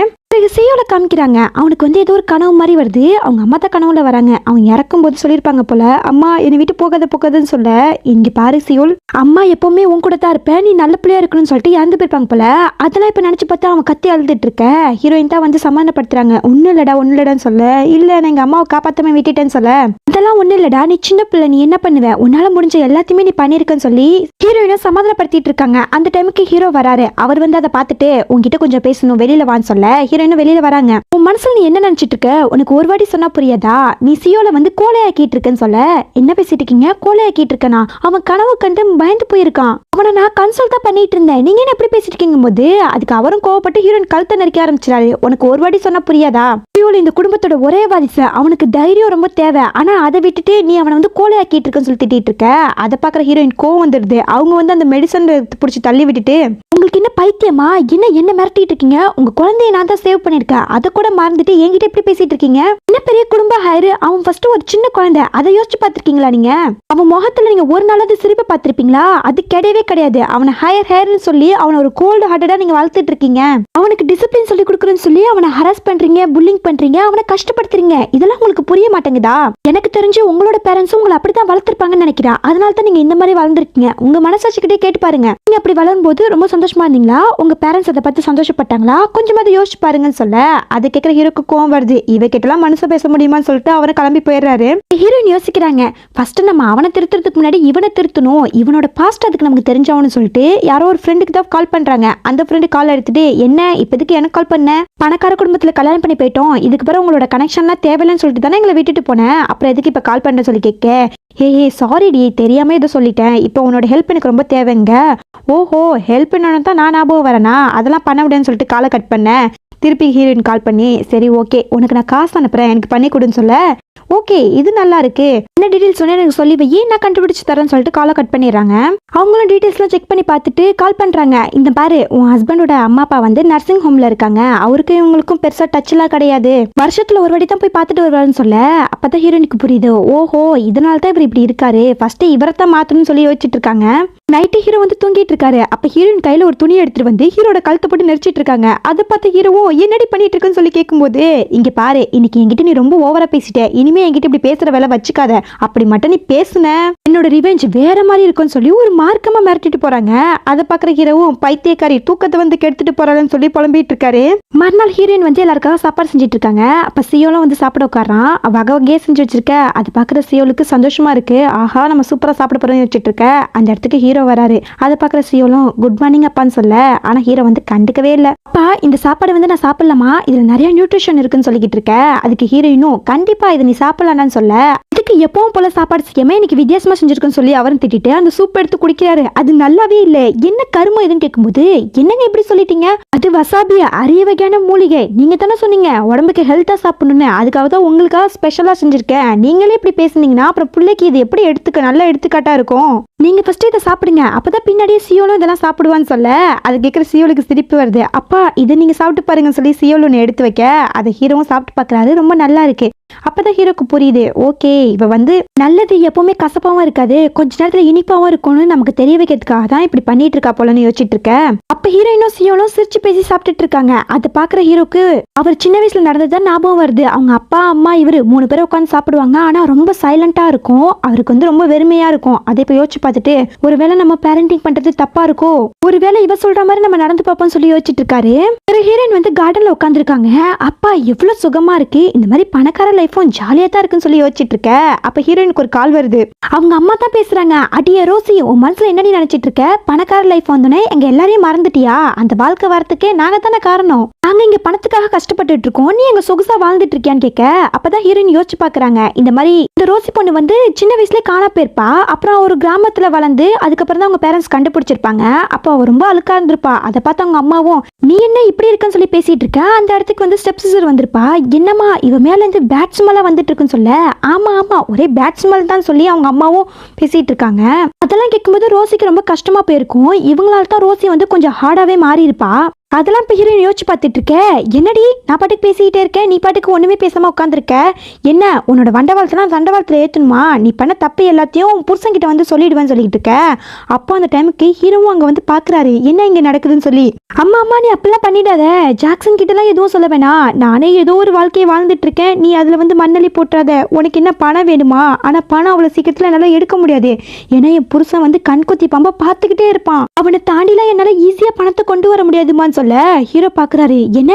சியோல காமிக்கிறாங்க, அவனுக்கு வந்து ஏதோ ஒரு கனவு மாதிரி வருது. அவங்க அம்மா தான் கனவுல வராங்க. அவங்க இறக்கும் போது சொல்லியிருப்பாங்க போல, அம்மா என்னை விட்டு போகாதுன்னு சொல்ல, இங்க பாரு சியோல், அம்மா எப்பவுமே உன் கூட தான் இருப்பேன், நீ நல்ல பிள்ளையா இருக்கணும்னு சொல்லிட்டு இறந்து போயிருப்பாங்க போல. அதெல்லாம் இப்ப நினைச்சு பார்த்தா அவன் கத்தி அழுதுட்டு இருக்க. ஹீரோயின் தான் வந்து சமாதானப்படுத்துறாங்க, ஒன்னும் இல்லடான்னு சொல்ல, இல்ல நான் எங்க அம்மாவை காப்பாத்தாம விட்டுட்டேன்னு சொல்ல, அதெல்லாம் ஒண்ணு இல்லடா, நீ சின்ன பிள்ளை, நீ என்ன பண்ணுவ, உன்னால முடிஞ்ச எல்லாத்தையுமே நீ பண்ணிருக்கன்னு சொல்லி ஹீரோயினை சமாதானப்படுத்திட்டு இருக்காங்க. அந்த டைமுக்கு ஹீரோ வராரு. அவர் வந்து அதை பார்த்துட்டு உன்கிட்ட கொஞ்சம் பேசணும், வெளியில வான்னு சொல்ல, ஹீரோயினும் வெளியில வராங்க. உன் மனசுல நீ என்ன நினைச்சிட்டு இருக்க, உனக்கு ஒரு வாட்டி சொன்னா புரியாதா, நீ சியோல வந்து கோலையாக்கிட்டு இருக்கன்னு சொல்ல, என்ன பேசிட்டு இருக்கீங்க, கோலையாக்கிட்டு இருக்கனா, அவன் கனவு கண்டு பயந்து போயிருக்கான், அவனை நான் கன்சல்ட் தான் பண்ணிட்டு இருந்தேன், நீங்க என்ன எப்படி பேசிட்டு இருக்கீங்க போது அதுக்கு அவரும் கோவப்பட்டு ஹீரோயின் கழுத்தை நெரிக்க ஆரம்பிச்சாரு. உனக்கு ஒரு வாட்டி சொன்னா புரியாதா, சியோல இந்த குடும்பத்தோட ஒரே வாரிசு, அவனுக்கு தைரியம் ரொம்ப தேவை, ஆனா அதை விட்டுட்டு நீ அவனை வந்து கோலையாக்கிட்டு இருக்கன்னு சொல்லி திட்டிட்டு இருக்க. அதை பாக்குற ஹீரோயின் கோவம் வந்துடுது. அவங்க வந்து அந்த மெடிசன் பிடிச்சி தள்ளி விட்டுட்டு, உங்களுக்கு என்ன பைத்தியமா, என்ன மிரட்டிட்டு இருக்கீங்க, உங்க குழந்தைய நான் தான் சேவ் பண்ணிருக்கேன், அதை கூட மறந்துட்டு என்கிட்ட எப்படி பேசிட்டு இருக்கீங்க, என்ன பெரிய குடும்ப ஹைரு, அவன் ஃபர்ஸ்ட் ஒரு சின்ன குழந்தை, அதை யோசிச்சு பார்த்திருக்கீங்களா நீங்க, அவன் முகத்துல நீங்க ஒரு நாளாவது சிரிப்பு பார்த்திருப்பீங்களா, அது கிடையவே கிடையாது, அவனை ஹையர்னு சொல்லி அவனை ஒரு கோல்டு ஹார்ட்டடா நீங்க வளர்த்துட்டு இருக்கீங்க, அவனுக்கு டிசிப்ளின் சொல்லி கொடுக்குறேன்னு சொல்லி அவனை ஹராஸ் பண்றீங்க, புல்லிங் பண்றீங்க, அவனை கஷ்டப்படுத்துறீங்க, இதெல்லாம் உங்களுக்கு புரிய மாட்டேங்குதா, எனக்கு தெரிஞ்சு உங்களோட பேரண்ட்ஸும் உங்களை அப்படித்தான் வளர்த்திருப்பாங்கன்னு நினைக்கிறேன், அதனால தான் நீங்க இந்த மாதிரி வளர்ந்துருக்கீங்க, உங்க மனசாட்சிக்கிட்டே கேட்டு பாருங்க, நீங்க அப்படி வளரும் போது ரொம்ப சந்தோஷமா இருந்தீங்களா, உங்க பேரண்ட்ஸ் அதை பத்தி சந்தோஷப்பட்டாங்களா, கொஞ்சமாவது யோசிச்சு பாருங்கன்னு சொல்ல, அதை கேட்கிற ஹீரோக்கு கோவம் வருது. இவ கிட்டலாம் மனச பேச முடியுமான்னு சொல்லிட்டு அவரை கிளம்பி போயிடுறாரு. ஹீரோயின் யோசிக்கிறாங்க, ஃபர்ஸ்ட் நம்ம அவனை திருத்துறதுக்கு முன்னாடி இவனை திருத்தணும், இவனோட பாஸ்ட் அதுக்கு நமக்கு தெரிஞ்சவனு சொல்லிட்டு யாரோ ஒரு ஃப்ரெண்டுக்கு தான் கால் பண்றாங்க. அந்த ஃப்ரெண்டு கால் எடுத்துட்டு, என்ன இப்போதைக்கு எனக்கு கால் பண்ண, பணக்கார குடும்பத்துல கல்யாணம் பண்ணி போயிட்டோம், இதுக்கு பிறகு உங்களோட கனெக்ஷன்லாம் தேவையில்லைன்னு சொல்லிட்டு தானே எங்களை விட்டுட்டு போனேன், அப்புறம் எதுக்கு இப்ப கால் பண்றேன்னு சொல்லி கேட்க, ஏ சாரி டி, தெரியாம ஏதோ சொல்லிட்டேன், இப்போ உன்னோட ஹெல்ப் எனக்கு ரொம்ப தேவைங்க, ஓஹோ ஹெல்ப் என்னன்னு தான் நான் ஞாபகம் வரேனா, அதெல்லாம் பண்ண முடியாதுன்னு சொல்லிட்டு காலை கட் பண்ணேன். திருப்பி ஹீரோயின் கால் பண்ணி, சரி ஓகே உனக்கு நான் காசு அனுப்புறேன், எனக்கு பண்ணி கொடுன்னு சொல்ல, ஓகே இது நல்லா இருக்கு, என்ன டீடைல்ஸ் சொன்னா எனக்கு சொல்லி வை, நான் கண்டுபிடிச்சு தரேன்னு சொல்லிட்டு காலை கட் பண்ணிடுறாங்க. அவங்களும் டீடைல்ஸ்லாம் செக் பண்ணி பார்த்துட்டு கால் பண்றாங்க, இந்த பாரு உன் ஹஸ்பண்டோட அம்மா அப்பா வந்து நர்சிங் ஹோம்ல இருக்காங்க, அவருக்கு இவங்களுக்கும் பெருசா டச் எல்லாம் கிடையாது, வருஷத்துல ஒரு வாட்டி தான் போய் பார்த்துட்டு வருவாருன்னு சொல்ல, அப்பதான் ஹீரோயினுக்கு புரியுது, ஓஹோ இதனால தான் இவர் இப்படி இருக்காரு, ஃபர்ஸ்ட் இவரைத்தான் மாத்தணும்னு சொல்லி யோசிச்சுட்டு இருக்காங்க. நைட்டு ஹீரோ வந்து தூங்கிட்டு இருக்காரு. அப்ப ஹீரோயின் கையில ஒரு துணி எடுத்துட்டு வந்து ஹீரோட கழுத்தை போட்டு நெரிச்சிட்டு இருக்காங்க. அதை பார்த்து ஹீரோவும் என்னடி பண்ணிட்டு இருக்குன்னு சொல்லி கேட்கும்போது, இங்க பாரு இன்னைக்கு என்கிட்ட நீ ரொம்ப ஓவரா பேசிட்ட, இனிமே என்கிட்ட இப்படி பேசுற வேலை வச்சுக்காத, அப்படி மட்டும் நீ பேசுன என்னோட ரிவெஞ்ச் வேற மாதிரி இருக்கும்னு சொல்லி ஒரு மார்க்கமா மிரட்டிட்டு போறாங்க. அதை பாக்குற ஹீரோவும் பைத்தியக்காரி தூக்கத்தை வந்து கெடுத்துட்டு போறான்னு சொல்லி புலம்பிட்டு இருக்காரு. மறுநாள் ஹீரோயின் வந்து எல்லாருக்காக சாப்பாடு செஞ்சுட்டு இருக்காங்க. அப்ப சியோலாம் வந்து சாப்பிட உட்காரான். வகை வகையே செஞ்சு வச்சிருக்க. அதை பாக்குற சியோலுக்கு சந்தோஷமா இருக்கு. ஆஹா நம்ம சூப்பரா சாப்பிட போறோம்னு வச்சுட்டு இருக்க. அந்த இடத்துக்கு ஹீரோ வராரு. அதை பாக்குற சியோலும் குட் மார்னிங் அப்பான்னு சொல்ல, ஆனா ஹீரோ வந்து கண்டுக்கவே இல்லை. அப்பா இந்த சாப்பாடு வந்து நான் சாப்பிடலாமா, இதுல நிறைய நியூட்ரிஷன் இருக்குன்னு சொல்லிக்கிட்டு இருக்க. அதுக்கு ஹீரோயினும் கண்டிப்பா இதை நீ சாப்பிடலான்னு சொல்ல, இதுக்கு எப்பவும் போல சாப்பாடு செய்யாம இன்னைக்கு வித்தியாசமா செஞ்சிருக்குன்னு சொல்லி அவரும் திட்டிட்டு அந்த சூப் எடுத்து குடிக்கிறாரு. அது நல்லாவே இல்லை, என்ன கருமம் இதுன்னு கேட்கும்போது, என்னங்க இப்படி சொல்லிட்டீங்க, அது வசாபி அரிய வகையான மூலிகை, நீங்க தானே சொன்னீங்க உடம்புக்கு ஹெல்த்தா சாப்பிடணும்னு, அதுக்காக தான் உங்களுக்காக ஸ்பெஷலா செஞ்சிருக்கேன், நீங்களே இப்படி பேசுனீங்கன்னா அப்புறம் பிள்ளைக்கு இது எப்படி நல்ல எடுத்துக்காட்டா இருக்கும், நீங்க ஃபர்ஸ்ட் இதை சாப்பிடுங்க, அப்பதான் பின்னாடியே சியோலும் இதெல்லாம் சாப்பிடுவான்னு சொல்ல, அதை கேட்கிற சியோலுக்கு சிரிப்பு வருது. அப்பா இதை நீங்க சாப்பிட்டு பாருங்கன்னு சொல்லி சியோல் ஒன்று எடுத்து வைக்க, அதை ஹீரோவும் சாப்பிட்டு பாக்குறாரு. ரொம்ப நல்லா இருக்கு. அப்பதான் ஹீரோக்கு புரியுது, ஓகே இவ வந்து நல்லது எப்பவுமே கசப்பாவும் இருக்காது, கொஞ்ச நேரத்துல இனிப்பாவும் இருக்கும்னு நமக்கு தெரிய வைக்கிறதுக்காக தான் இப்படி பண்ணிட்டு இருக்கா போலன்னு யோசிச்சுட்டு இருக்க. அப்ப ஹீரோயினும் சியோலும் சிரிச்சு பேசி சாப்பிட்டுட்டு இருக்காங்க. அதை பாக்குற ஹீரோக்கு அவர் சின்ன வயசுல நடந்ததுதான் ஞாபகம் வருது. அவங்க அப்பா அம்மா இவரு 3 பேரும் உட்காந்து சாப்பிடுவாங்க. ஆனா ரொம்ப சைலண்டா இருக்கும். அவருக்கு வந்து ரொம்ப வெறுமையா இருக்கும். அதை இப்ப யோசிச்சு பார்த்துட்டு, ஒருவேளை நம்ம பேரண்டிங் பண்றது தப்பா இருக்கோ, ஒருவேளை இவ சொல்ற மாதிரி நம்ம நடந்து பார்ப்போம்னு சொல்லி யோசிச்சுட்டு இருக்காரு. ஹீரோயின் வந்து கார்டன்ல உட்காந்துருக்காங்க. அப்பா எவ்வளவு சுகமா இருக்கு, இந்த மாதிரி பணக்கார லைஃபும் ஜாலியா தான் இருக்குன்னு சொல்லி யோசிச்சுட்டு இருக்க அப்ப ஹீரோயினுக்கு ஒரு கால் வருது. அவங்க அம்மா தான் பேசுறாங்க. அடியே ரோசி, உன் மனசுல என்னடி நினைச்சிட்டு இருக்க? பணக்கார லைஃப் வந்தோடனே எங்க எல்லாரையும் மறந்துட்டியா? அந்த வாழ்க்கை வரத்துக்கே நாங்க தானே காரணம். நாங்க இங்க பணத்துக்காக கஷ்டப்பட்டுட்டு இருக்கோம், நீ எங்க சொகுசா வாழ்ந்துட்டு இருக்கியான்னு கேட்க அப்பதான் ஹீரோயின் யோசிச்சு பாக்குறாங்க. இந்த மாதிரி இந்த ரோசி பொண்ணு வந்து சின்ன வயசுல காணா போயிருப்பா. அப்புறம் ஒரு கிராமத்துல வளர்ந்து அதுக்கப்புறம் தான் அவங்க பேரண்ட்ஸ் கண்டுபிடிச்சிருப்பாங்க. அப்போ அவ ரொம்ப அழுக்கா இருந்திருப்பா. அதை பார்த்து அவங்க அம்மாவும் நீ என்ன இப்படி இருக்குன்னு சொல்லி பேசிட்டு இருக்க. அந்த இடத்துக்கு வந்து ஸ்டெப் சிஸ்டர் வந்திருப்பா. என்னம்மா இவ மேல இருந்து பேட் ஸ்மெல்லா வந்துட்டு இருக்குன்னு சொல்ல ஆமா ஆமா ஒரே பேட் ஸ்மெல் தான் சொல்லி அவங்க அம்மாவும் பேசிட்டு இருக்காங்க. அதெல்லாம் கேட்கும்போது ரோசிக்கு ரொம்ப கஷ்டமா போயிருக்கும். இவங்களால தான் ரோசி வந்து கொஞ்சம் ஹார்டாவே மாறி இருப்பா. அதெல்லாம் இப்போ ஹீரோயின் யோசிச்சு பார்த்துட்டு இருக்க. என்னடி நான் பாட்டுக்கு பேசிக்கிட்டே இருக்கேன், நீ பாட்டுக்கு ஒன்றுமே பேசாமல் உட்காந்துருக்க. என்ன உன்னோட வண்டவாளத்தெல்லாம் தண்டவாளத்தில் ஏற்றணுமா? நீ பண்ண தப்பு எல்லாத்தையும் புருஷன்கிட்ட வந்து சொல்லிடுவேன்னு சொல்லிட்டு இருக்க. அப்போ அந்த டைமுக்கு ஹீரோவும் அங்கே வந்து பார்க்குறாரு என்ன இங்கே நடக்குதுன்னு சொல்லி. அம்மா அம்மா நீ அப்படிலாம் பண்ணிடாத, ஜாக்சன் கிட்டலாம் எதுவும் சொல்ல வேணாம். நானே ஏதோ ஒரு வாழ்க்கையை வாழ்ந்துட்டு இருக்கேன், நீ அதில் வந்து மண்ணலி போட்டுறாத. உனக்கு என்ன பணம் வேணுமா? ஆனால் பணம் அவ்வளோ சீக்கிரத்தில் என்னால் எடுக்க முடியாது. ஏன்னா என் புருஷன் வந்து கண்குத்தி பாம்பா பார்த்துக்கிட்டே இருப்பான். அவனை தாண்டிலாம் என்னால் ஈஸியாக பணத்தை கொண்டு வர முடியாதுமான்னு சொல்ல ஹீரோ பாக்குறாரு. என்ன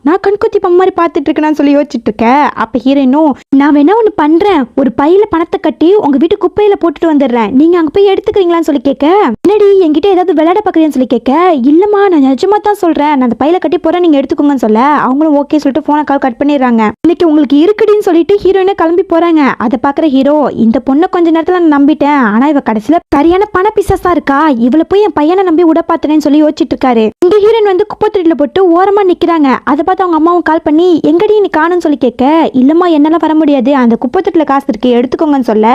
நான் கண்குத்தி பம்ப மாதிரி பார்த்துட்டு இருக்கேன்னு சொல்லி யோசிச்சுட்டு இருக்க. அப்ப ஹீரோயினும் நான் வேணா ஒண்ணு பண்றேன், ஒரு பையில பணத்தை கட்டி உங்க வீட்டு குப்பையில போட்டுட்டு வந்துடுறேன், நீங்க அங்க போய் எடுத்துக்கிறீங்களான்னு சொல்லி கேட்க என்னடி என்கிட்ட ஏதாவது விளையாட பாக்குறேன்னு சொல்லி கேட்க இல்லம்மா நான் நிஜமா தான் சொல்றேன், நான் அந்த பையில கட்டி போறேன், நீங்க எடுத்துக்கோங்கன்னு சொல்ல அவங்களும் ஓகே சொல்லிட்டு போன கால் கட் பண்ணிடுறாங்க. இன்னைக்கு உங்களுக்கு இருக்குடின்னு சொல்லிட்டு ஹீரோயினை கிளம்பி போறாங்க. அதை பாக்குற ஹீரோ இந்த பொண்ணை கொஞ்ச நேரத்துல நான் நம்பிட்டேன், ஆனா இவ கடைசியில சரியான பண பிசாசா இருக்கா, இவளை போய் என் பையனை நம்பி விட பாத்துறேன்னு சொல்லி யோசிச்சுட்டு இருக்காரு. இங்க ஹீரோயின் வந்து குப்பத்தொட்டில போட்டு ஓரமா நிக்கிறாங்க. அதை பார்த்து அவங்க அம்மாவும் கால் பண்ணி எங்கடி நீ காணும்னு சொல்லி கேட்க இல்லம்மா என்னால வர முடியாது, அந்த குப்பத்தொட்டில காசு இருக்கு எடுத்துக்கோங்கன்னு சொல்ல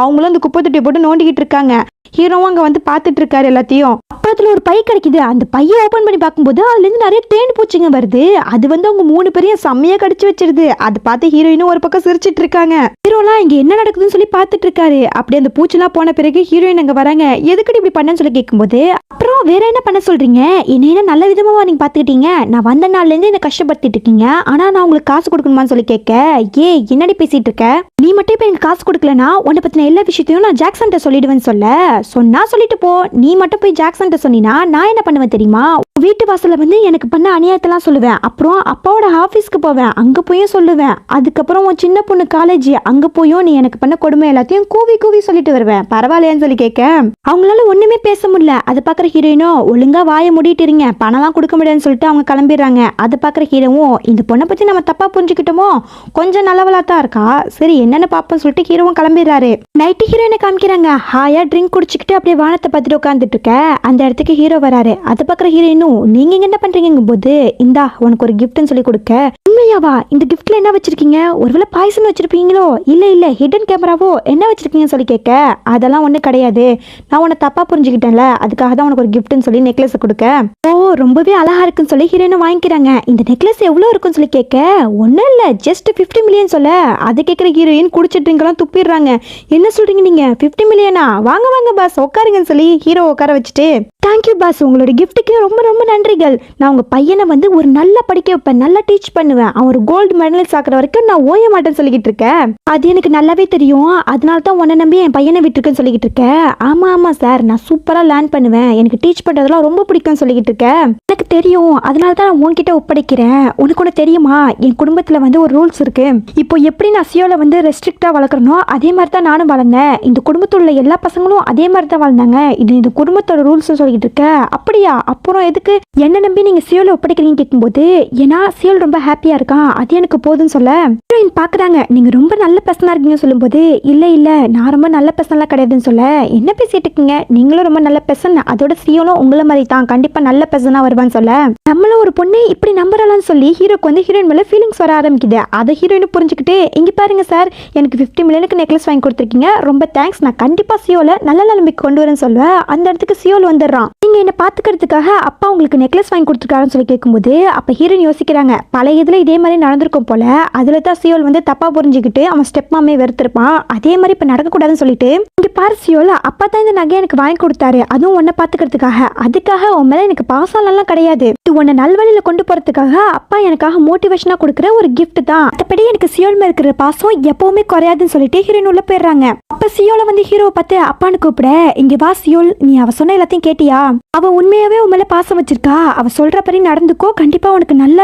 அவங்களும் அந்த குப்பத்தொட்டியை போட்டு நோண்டிக்கிட்டு இருக்காங்க. ஹீரோவும் அங்க வந்து பாத்துட்டு இருக்காரு எல்லாத்தையும். அப்பத்துல ஒரு பை கிடைக்குது. அந்த பையை ஓபன் பண்ணி பார்க்கும்போது அதுல இருந்து நிறைய தேன் பூச்சிங்க வருது. அது வந்து அவங்க 3 பேரையும் செம்மையா கடிச்சு வச்சிருது. அதை பார்த்து ஹீரோயினும் ஒரு பக்கம் சிரிச்சிட்டு இருக்காங்க. ஹீரோலாம் இங்க என்ன நடக்குதுன்னு சொல்லி பாத்துட்டு இருக்காரு. அப்படி அந்த பூச்சிலாம் போன பிறகு ஹீரோயின் அங்க வராங்க. எதுக்கடி இப்படி பண்ணன்னு சொல்லி கேட்கும்போது அப்புறம் வேற என்ன பண்ண சொல்றீங்க, என்ன நல்ல விதமா நீங்க பாத்துக்கிட்டீங்க, நான் வந்த நாள்ல இருந்து என்ன கஷ்டப்படுத்திட்டு இருக்கீங்க, ஆனா நான் உங்களுக்கு காசு கொடுக்கணுமான்னு சொல்லி கேட்க என்னடி பேசிட்டு இருக்க, நீ மட்டும் இப்ப எனக்கு காசு கொடுக்கலனா உன்னை பத்தின எல்லா விஷயத்தையும் நான் ஜாக்சன்ட்ட சொல்லிடுவேன்னு சொன்னா சொல்லிட்டு போ, நீ மட்டும் போய் ஜாக்சன்ட்ட சொன்னா நான் என்ன பண்ணுவேன் தெரியுமா, வீட்டு வாசல்ல வந்து எனக்கு பண்ண அநியாயத்தெல்லாம் சொல்லுவேன், அப்புறம் அப்பாவோட ஆபீஸ்க்கு போவேன் அங்க போயும் சொல்லுவேன், அதுக்கப்புறம் உன் சின்ன பொண்ணு காலேஜ் அங்க போயும் நீ எனக்கு பண்ண கொடுமை எல்லாத்தையும் கூவி கூவி சொல்லிட்டு வருவேன், பரவாயில்லையான்னு சொல்லி கேட்க அவங்களால ஒண்ணுமே பேச முடியல. அதை பாக்குற ஹீரோயினோ ஒழுங்கா வாயை மூடிட்டு இருங்க, பணம்லாம் கொடுக்க முடியாதுன்னு சொல்லிட்டு அவங்க கிளம்பிடுறாங்க. அதை பாக்குற ஹீரோவும் இந்த பொண்ணை பத்தி நம்ம தப்பா புரிஞ்சுக்கிட்டோமோ, கொஞ்சம் நல்லவளா தான் இருக்கா, சரி என்னன்னு பாப்போம்னு சொல்லிட்டு ஹீரோவும் கிளம்பிடுறாரு. நைட்டு ஹீரோயினை காமிக்கிறாங்க. ஹாயா ட்ரிங்க் குடிச்சுக்கிட்டு அப்படியே வானத்தை பார்த்துட்டு உட்காந்துட்டு இருக்க. அந்த இடத்துக்கு ஹீரோ வராரு. அதை பாக்குற ஹீரோயினும் நீங்க என்ன பண்றீங்க போது இந்தா உனக்கு ஒரு கிஃப்ட்னு சொல்லி கொடுக்க உண்மையாவா, இந்த கிஃப்ட்ல என்ன வச்சிருக்கீங்க, ஒருவேளை பாய்சன் வச்சிருப்பீங்களோ, இல்ல ஹிடன் கேமராவோ என்ன வச்சிருக்கீங்கன்னு சொல்லி கேட்க அதெல்லாம் ஒண்ணு கிடையாது, நான் உன்னை தப்பா புரிஞ்சுக்கிட்டேன்ல அதுக்காக தான் உனக்கு ஒரு கிஃப்ட்னு சொல்லி நெக்லஸ் கொடுக்க ஓ ரொம்பவே அழகா இருக்குன்னு சொல்லி ஹீரோயினும் வாங்கிக்கிறாங்க. இந்த நெக்லஸ் எவ்வளவு இருக்குன்னு சொல்லி கேட்க ஒன்னும் இல்ல ஜஸ்ட் 50 மில்லியன் சொல்ல அதை கேட்கிற ஹீரோயின் குடிச்சிட்டு ட்ரிங்க்லாம் துப்பிடுறாங்க. என்ன சொல்றீங்க நீங்க 50 மில்லியனா, வாங்க வாங்க பாஸ் உட்காருங்கன்னு சொல்லி ஹீரோ உட்கார வச்சுட்டு தேங்க்யூ பாஸ் உங்களோட கிஃப்ட்டுக்கு ரொம்ப ரொம்ப நன்றிகள், நான் உங்க பையனை வந்து ஒரு நல்லா படிக்க வைப்பேன், நல்லா டீச் பண்ணுவேன், அவன் ஒரு கோல்டு மெடலிஸ்ட் ஆக்குற வரைக்கும் நான் ஓய மாட்டேன்னு சொல்லிக்கிட்டு இருக்கேன், அது எனக்கு நல்லாவே தெரியும், அதனால தான் உன்னை நம்பி என் பையனை விட்டுருக்குன்னு சொல்லிக்கிட்டு இருக்கேன். ஆமா ஆமா சார் நான் சூப்பரா லேர்ன் பண்ணுவேன், எனக்கு டீச் பண்றதெல்லாம் ரொம்ப பிடிக்கும்னு சொல்லிக்கிட்டு இருக்கேன், எனக்கு தெரியும் அதனால தான் நான் உன்கிட்ட ஒப்படைக்கிறேன். உனக்கு ஒன்று தெரியுமா, என் குடும்பத்துல வந்து ஒரு ரூல்ஸ் இருக்கு, இப்போ எப்படி நான் சியோல வந்து ரெஸ்ட்ரிக்டா வளர்க்குறனோ அதே மாதிரி தான் நானும் வளர்ந்தேன், இந்த குடும்பத்தில் உள்ள எல்லா பசங்களும் அதே மாதிரி தான் வளர்ந்தாங்க, இது இந்த குடும்பத்தோட ரூல்ஸ் சொல்லிக்கிட்டு இருக்க. அப்படியா, அப்புறம் எதுக்கு என்ன நம்பி நீங்க சியோல ஒப்படைக்கிறீங்க கேட்கும்போது ஏன்னா சியோல் ரொம்ப ஹாப்பியா இருக்கான் அது எனக்கு போதும்னு சொல்ல ஹீரோயின் பாக்குறாங்க. நீங்க ரொம்ப நல்ல பர்சனா இருக்கீங்க சொல்லும்போது இல்ல நான் ரொம்ப நல்ல பர்சனலாம் கிடையாதுன்னு சொல்ல என்ன பேசிட்டு இருக்கீங்க, நீங்களும் ரொம்ப நல்ல பர்சன், அதோட சியோலும் உங்களை மாதிரி தான் கண்டிப்பா நல்ல பர்சனா வருவான்னு சொல்ல நம்மளும் ஒரு பொண்ணு இப்படி நம்புறான்னு சொல்லி ஹீரோக்கு வந்து ஹீரோயின் மேல ஃபீலிங்ஸ் வர ஆரம்பிக்குது. அதை ஹீரோயின் புரிஞ்சுக்கிட்டு இங்க பாருங்க சார் எனக்கு 50 மில்லியனுக்கு நெக்லஸ் வாங்கி கொடுத்துருக்கீங்க, ரொம்ப தேங்க்ஸ், நான் கண்டிப்பா சியோல நல்ல நிலைமைக்கு கொண்டு வரேன்னு சொல்ல அந்த இடத்துக்கு சியோல் வந்துடுறான். நீங்க என்ன பாத்துக்கிறதுக்காக அப்பா உங்களுக்கு நெக்லஸ் வாங்கி கொடுத்துருக்காருன்னு சொல்லி கேட்கும்போது அப்ப ஹீரோயின் யோசிக்கிறாங்க பழைய இதுல இதே மாதிரி நடந்திருக்கும் போல, அதுல தான் சியோல் வந்து தப்பா புரிஞ்சுக்கிட்டு அவன் ஸ்டெப் மாமே வெறுத்திருப்பான், அதே மாதிரி இப்ப நடக்கக்கூடாதுன்னு சொல்லிட்டு இங்க பாரு சியோல் அப்பா தான் இந்த நகையை எனக்கு வாங்கி கொடுத்தாரு, அதுவும் உன்னை பாத்துக்கிறதுக்காக, அதுக்காக உன் மேல எனக்கு பாசம்லாம் கிடையாது, இது உன்னை நல்வழியில கொண்டு போறதுக்காக அப்பா எனக்காக மோட்டிவேஷனா கொடுக்குற ஒரு கிஃப்ட் தான், மற்றபடி எனக்கு சியோல் மேல இருக்கிற பாசம் எப்பவுமே குறையாதுன்னு சொல்லிட்டு ஹீரோயின் உள்ள போயிடுறாங்க. அப்ப சியோல வந்து ஹீரோவை பார்த்து அப்பான்னு கூப்பிட இங்க வா சியோல், நீ அவ சொன்ன எல்லாத்தையும் கேட்டியா, அவ உண்மையாவே உன் மேல பாசம் வச்சிருக்கா, அவ சொல்றபடி நடந்துக்கோ, கண்டிப்பா உனக்கு நல்ல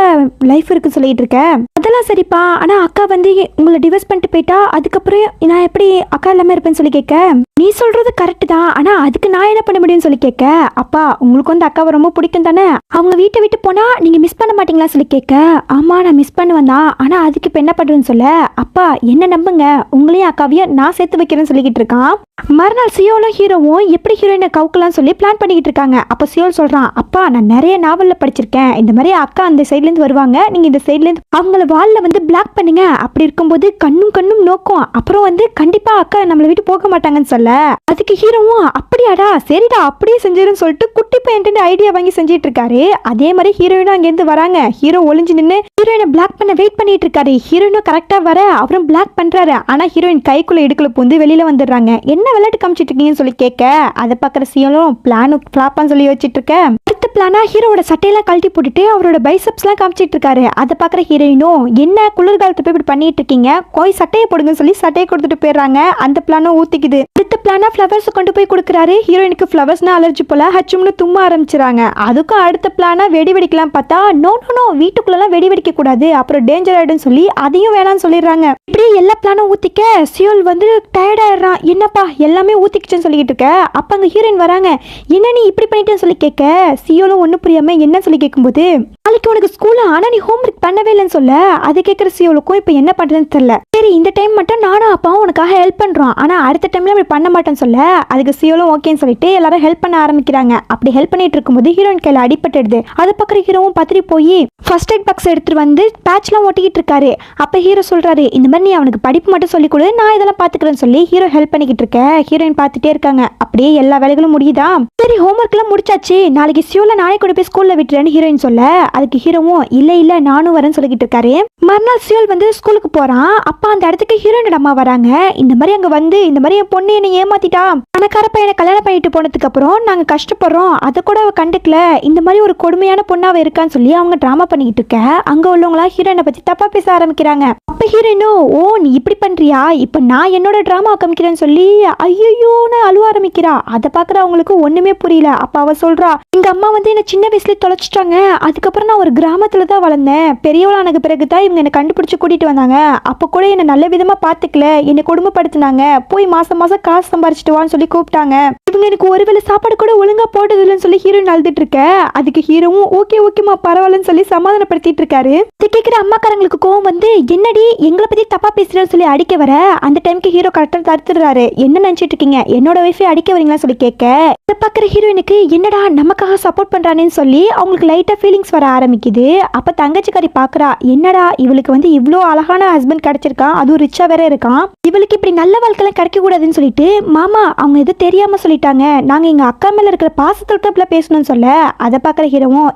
லைஃப் இருக்குன்னு சொல்லிட்டு இருக்க, அதெல்லாம் சரிப்பா, ஆனா அக்கா வந்து உங்களை டிவோர்ஸ் பண்ணிட்டு போயிட்டா அதுக்கப்புறம் நான் எப்படி அக்கா இல்லாம இருப்பேன்னு சொல்லி கேட்க, நீ சொல்றது கரெக்ட் தான், ஆனா அதுக்கு நான் என்ன பண்ண முடியும்னு சொல்லி கேட்க, அப்பா உங்களுக்கு வந்து அக்காவை ரொம்ப பிடிக்கும் தானே, அவங்க வீட்டை விட்டு போனா நீங்க மிஸ் பண்ண மாட்டீங்களா சொல்லி கேட்க, ஆமா நான் மிஸ் பண்ணுவேன் தான், ஆனா அதுக்கு இப்ப என்ன பண்றேன்னு சொல்ல, அப்பா என்ன நம்புங்க உங்களையும் அக்காவையும் நான் சேர்த்து வைக்கிறேன்னு சொல்லிக்கிட்டு இருக்கான். மறுநாள் சியோலும் ஹீரோவும் எப்படி ஹீரோயினை கவுக்கலாம் சொல்லி பிளான் பண்ணிக்கிட்டு இருக்காங்க. அப்ப சியோல் சொல்றான், அப்பா நான் நிறைய நாவல்ல படிச்சிருக்கேன், இந்த மாதிரி அக்கா அந்த சைட்ல இருந்து வருவாங்க, நீங்க இந்த சைட்ல இருந்து அவங்கள வால்ல வந்து பிளாக் பண்ணுங்க, அப்படி இருக்கும்போது கண்ணும் நோக்கும், அப்புறம் வந்து கண்டிப்பா அக்கா நம்மளை விட்டு போக மாட்டாங்கன்னு சொல்ல, அதுக்கு ஹீரோவும் அப்படியாடா சரிடா அப்படியே செஞ்சிருன்னு சொல்லிட்டு குட்டி பையன் ஐடியா வாங்கி செஞ்சிட்டு இருக்காரு. அதே மாதிரி ஹீரோயினும் அங்க இருந்து வராங்க. ஹீரோ ஒளிஞ்சு நின்று ஹீரோயினை பிளாக் பண்ண வெயிட் பண்ணிட்டு இருக்காரு. ஹீரோயினும் கரெக்டா வர அவரும் பிளாக் பண்றாரு. ஆனா ஹீரோயின் கைக்குள்ள இடுக்குள்ள பூந்து வெளியில வந்துடுறாங்க. என்ன விளையாட்டு காமிச்சிட்டு இருக்கீங்கன்னு சொல்லி கேட்க, அதை பாக்குற சியோலும் பிளான் ஃபிளாப்பான்னு சொல்லி வச்சிட்டு இருக்க, அடுத்த பிளானா ஹீரோட சட்டையெல்லாம் கழட்டி போட்டுட்டு அவரோட பைசப்ஸ் எல்லாம் காமிச்சிட்டு இருக்காரு. அதை பாக்குற ஹீரோயினும் என்ன குளிர்காலத்தை போய் இப்படி பண்ணிட்டு இருக்கீங்க, கோய் சட்டையை போடுங்கன்னு சொல்லி சட்டையை கொடுத்துட்டு போயிடுறாங்க. அந்த பிளானும் ஊத்திக்குது. அடுத்த பிளானா ஃபிளவர்ஸ் கொண்டு போய் கொடுக்குறாரு. ஹீரோயினுக்கு ஃபிளவர்ஸ்னா அலர்ஜி போல ஹச்சும்னு தும்ம ஆரம்பிச்சிராங்க. அதுக்கும் அடுத்த பிளானா வெடி வெடிக்கலாம் பார்த்தா நோ வீட்டுக்குள்ளெல்லாம் வெடி வெடிக்க கூடாது, அப்புறம் டேஞ்சர் ஆயிடுன்னு சொல்லி அதையும் வேணாம்னு சொல்லிடுறாங்க. இப்படி எல்லா பிளானும் ஊத்திக்க சியோல் வந்து டயர்ட் ஆயிடுறான். என்னப்பா எல்லாமே ஊத்திக்கிச்சுன்னு சொல்லிக்கிட்டு இருக்க, அப்ப அங்க ஹீரோயின் வராங்க. என்ன நீ இப்படி பண்ணிட்டேன்னு சொல்லி கேட்க, சியோலும் ஒன்னும் புரியாம என்ன சொல்லி கேட்கும்போது, நாளைக்கு உனக்கு ஸ்கூல் ஆனா நீ ஹோம்ஒர்க் பண்ணவே இல்லைன்னு சொல்ல, அதை கேட்கிற சியோலுக்கும் இப்ப என்ன பண்றதுன்னு தெரியல. சரி இந்த டைம் மட்டும் நானும் அப்பாவும் உனக்காக ஹெல்ப் பண்றோம், ஆனா அடுத்த டைம்ல அப்படி பண்ண மாட்டேன்னு சொல்ல, அதுக்கு சியோலும் ஓகேன்னு சொல்லிட்டு எல்லாரும் ஹெல்ப் பண்ண ஆரம்பிக்கிறாங்க. அப்படி ஹெல்ப் பண்ணிட்டு இருக்கும்போது ஹீரோயின் கையில அடிபட்டுடுது. அதை பக்கம் ஹீரோவும் பத்திரி போய் ஃபர்ஸ்ட் எய்ட் பாக்ஸ் எடுத்துட்டு வந்து பேட்ச்லாம் ஒட்டிக்கிட்டு இருக்காரு. அப்ப ஹீரோ சொல்றாரு, இந்த மாதிரி நீ அவனுக்கு படிப்பு மட்டும் சொல்லி கொடு, நான் இதெல்லாம் பாத்துக்கிறேன்னு சொல்லி ஹீரோ ஹெல்ப் பண்ணிக்கிட்டு இருக்க. ஹீரோயின் பார்த்துட்டே இருக்காங்க. அப்படியே எல்லா வேலைகளும் முடியுதா. சரி ஹோம்ஒர்க் எல்லாம் முடிச்சாச்சு, நாளைக்கு சியோல நானே கொண்டு போய் ஸ்கூல்ல விட்டுறேன்னு ஹீரோயின் சொல்ல, அதுக்கு ஹீரோவும் இல்ல நானும் வரேன்னு சொல்லிக்கிட்டு இருக்காரு. மறுநாள் சியோல் வந்து ஸ்கூலுக்கு போறான். அப்ப அந்த இடத்துக்கு ஹீரோயினோட அம்மா வராங்க. இந்த மாதிரி அங்க வந்து இந்த மாதிரி என் பொண்ணு என்னை ஏமாத்திட்டா, பணக்கார பையனை கல்யாணம் பண்ணிட்டு போனதுக்கு அப்புறம் நாங்க கஷ்டப்படுறோம், அதை கூட அவ கண்டுக்கல, இந்த மாதிரி ஒரு கொடுமையான பொண்ணாவ இருக்கான்னு சொல்லி அவங்க டிராமா பண்ணிக்கிட்டு இருக்க. அங்க உள்ளவங்களா ஹீரோயினை பத்தி தப்பா பேச ஆரம்பிக்கிறாங்க. அப்ப ஹீரோயினோ ஓ நீ இப்படி பண்றியா, இப்ப நான் என்னோட டிராமா காமிக்கிறேன்னு சொல்லி ஐயோன்னு அழுவ ஆரம்பிக்கிறா. அதை பாக்குற அவங்களுக்கு ஒண்ணுமே புரியல. அப்ப அவ சொல்றா, எங்க அம்மா வந்து என்ன சின்ன வயசுல தொலைச்சிட்டாங்க, அதுக்கப்புறம் நான் ஒரு கிராமத்துல தான் வளர்ந்தேன், பெரியவளானக்கு பிறகுதான் இவங்க என்ன கண்டுபிடிச்சு கூட்டிட்டு வந்தாங்க, அப்ப கூட என்ன நல்ல விதமா பாத்துக்கல, என்னை கொடுமைப்படுத்தினாங்க, போய் மாசம் மாசம் காசு சம்பாரிச்சிட்டு வான்னு சொல்லி கூப்பிட்டாங்க, இவங்க எனக்கு ஒருவேளை சாப்பாடு கூட ஒழுங்கா போட்டதில்லைன்னு சொல்லி ஹீரோயின் அழுதுட்டு இருக்க. அதுக்கு ஹீரோவும் ஓகேமா பரவாயில்லன்னு சொல்லி சமாதானப்படுத்திட்டு இருக்காரு. இதை கேட்கிற அம்மாக்காரங்களுக்கு கோவம் வந்து என்னடி எங்களை பத்தி தப்பா பேசுறேன்னு சொல்லி அடிக்க வர, அந்த டைமுக்கு ஹீரோ கரெக்டா தடுத்துடுறாரு. என்ன நினைச்சிட்டு இருக்கீங்க, என்னோட வைஃபை அடிக்க வரீங்களா சொல்லி கேட்க, இதை பாக்குற ஹீரோயினுக்கு என்னடா நமக்காக சப்போர்ட் பண்றானேன்னு சொல்லி அவங்களுக்கு லைட்டா ஃபீலிங்ஸ் வர ஆரம்பிக்குது. அப்ப தங்கச்சிக்காரி பாக்குறா, என்னடா இவளுக்கு வந்து இவ்வளோ அழகான ஹஸ்பண்ட் கிடைச்சிருக்கான், அதுவும் ரிச்சா வேற இருக்கான், இவளுக்கு இப்படி நல்ல வாழ்க்கைலாம் கிடைக்க கூடாதுன்னு சொல்லிட்டு மாமா அவங்க எது தெரியாம சொல்லிட்டாங்க, நாங்க எங்க அக்கா மேல இருக்கிற பாசத்துல பேசணும்னு சொல்ல, அதை பாக்குற ஹீரோவும்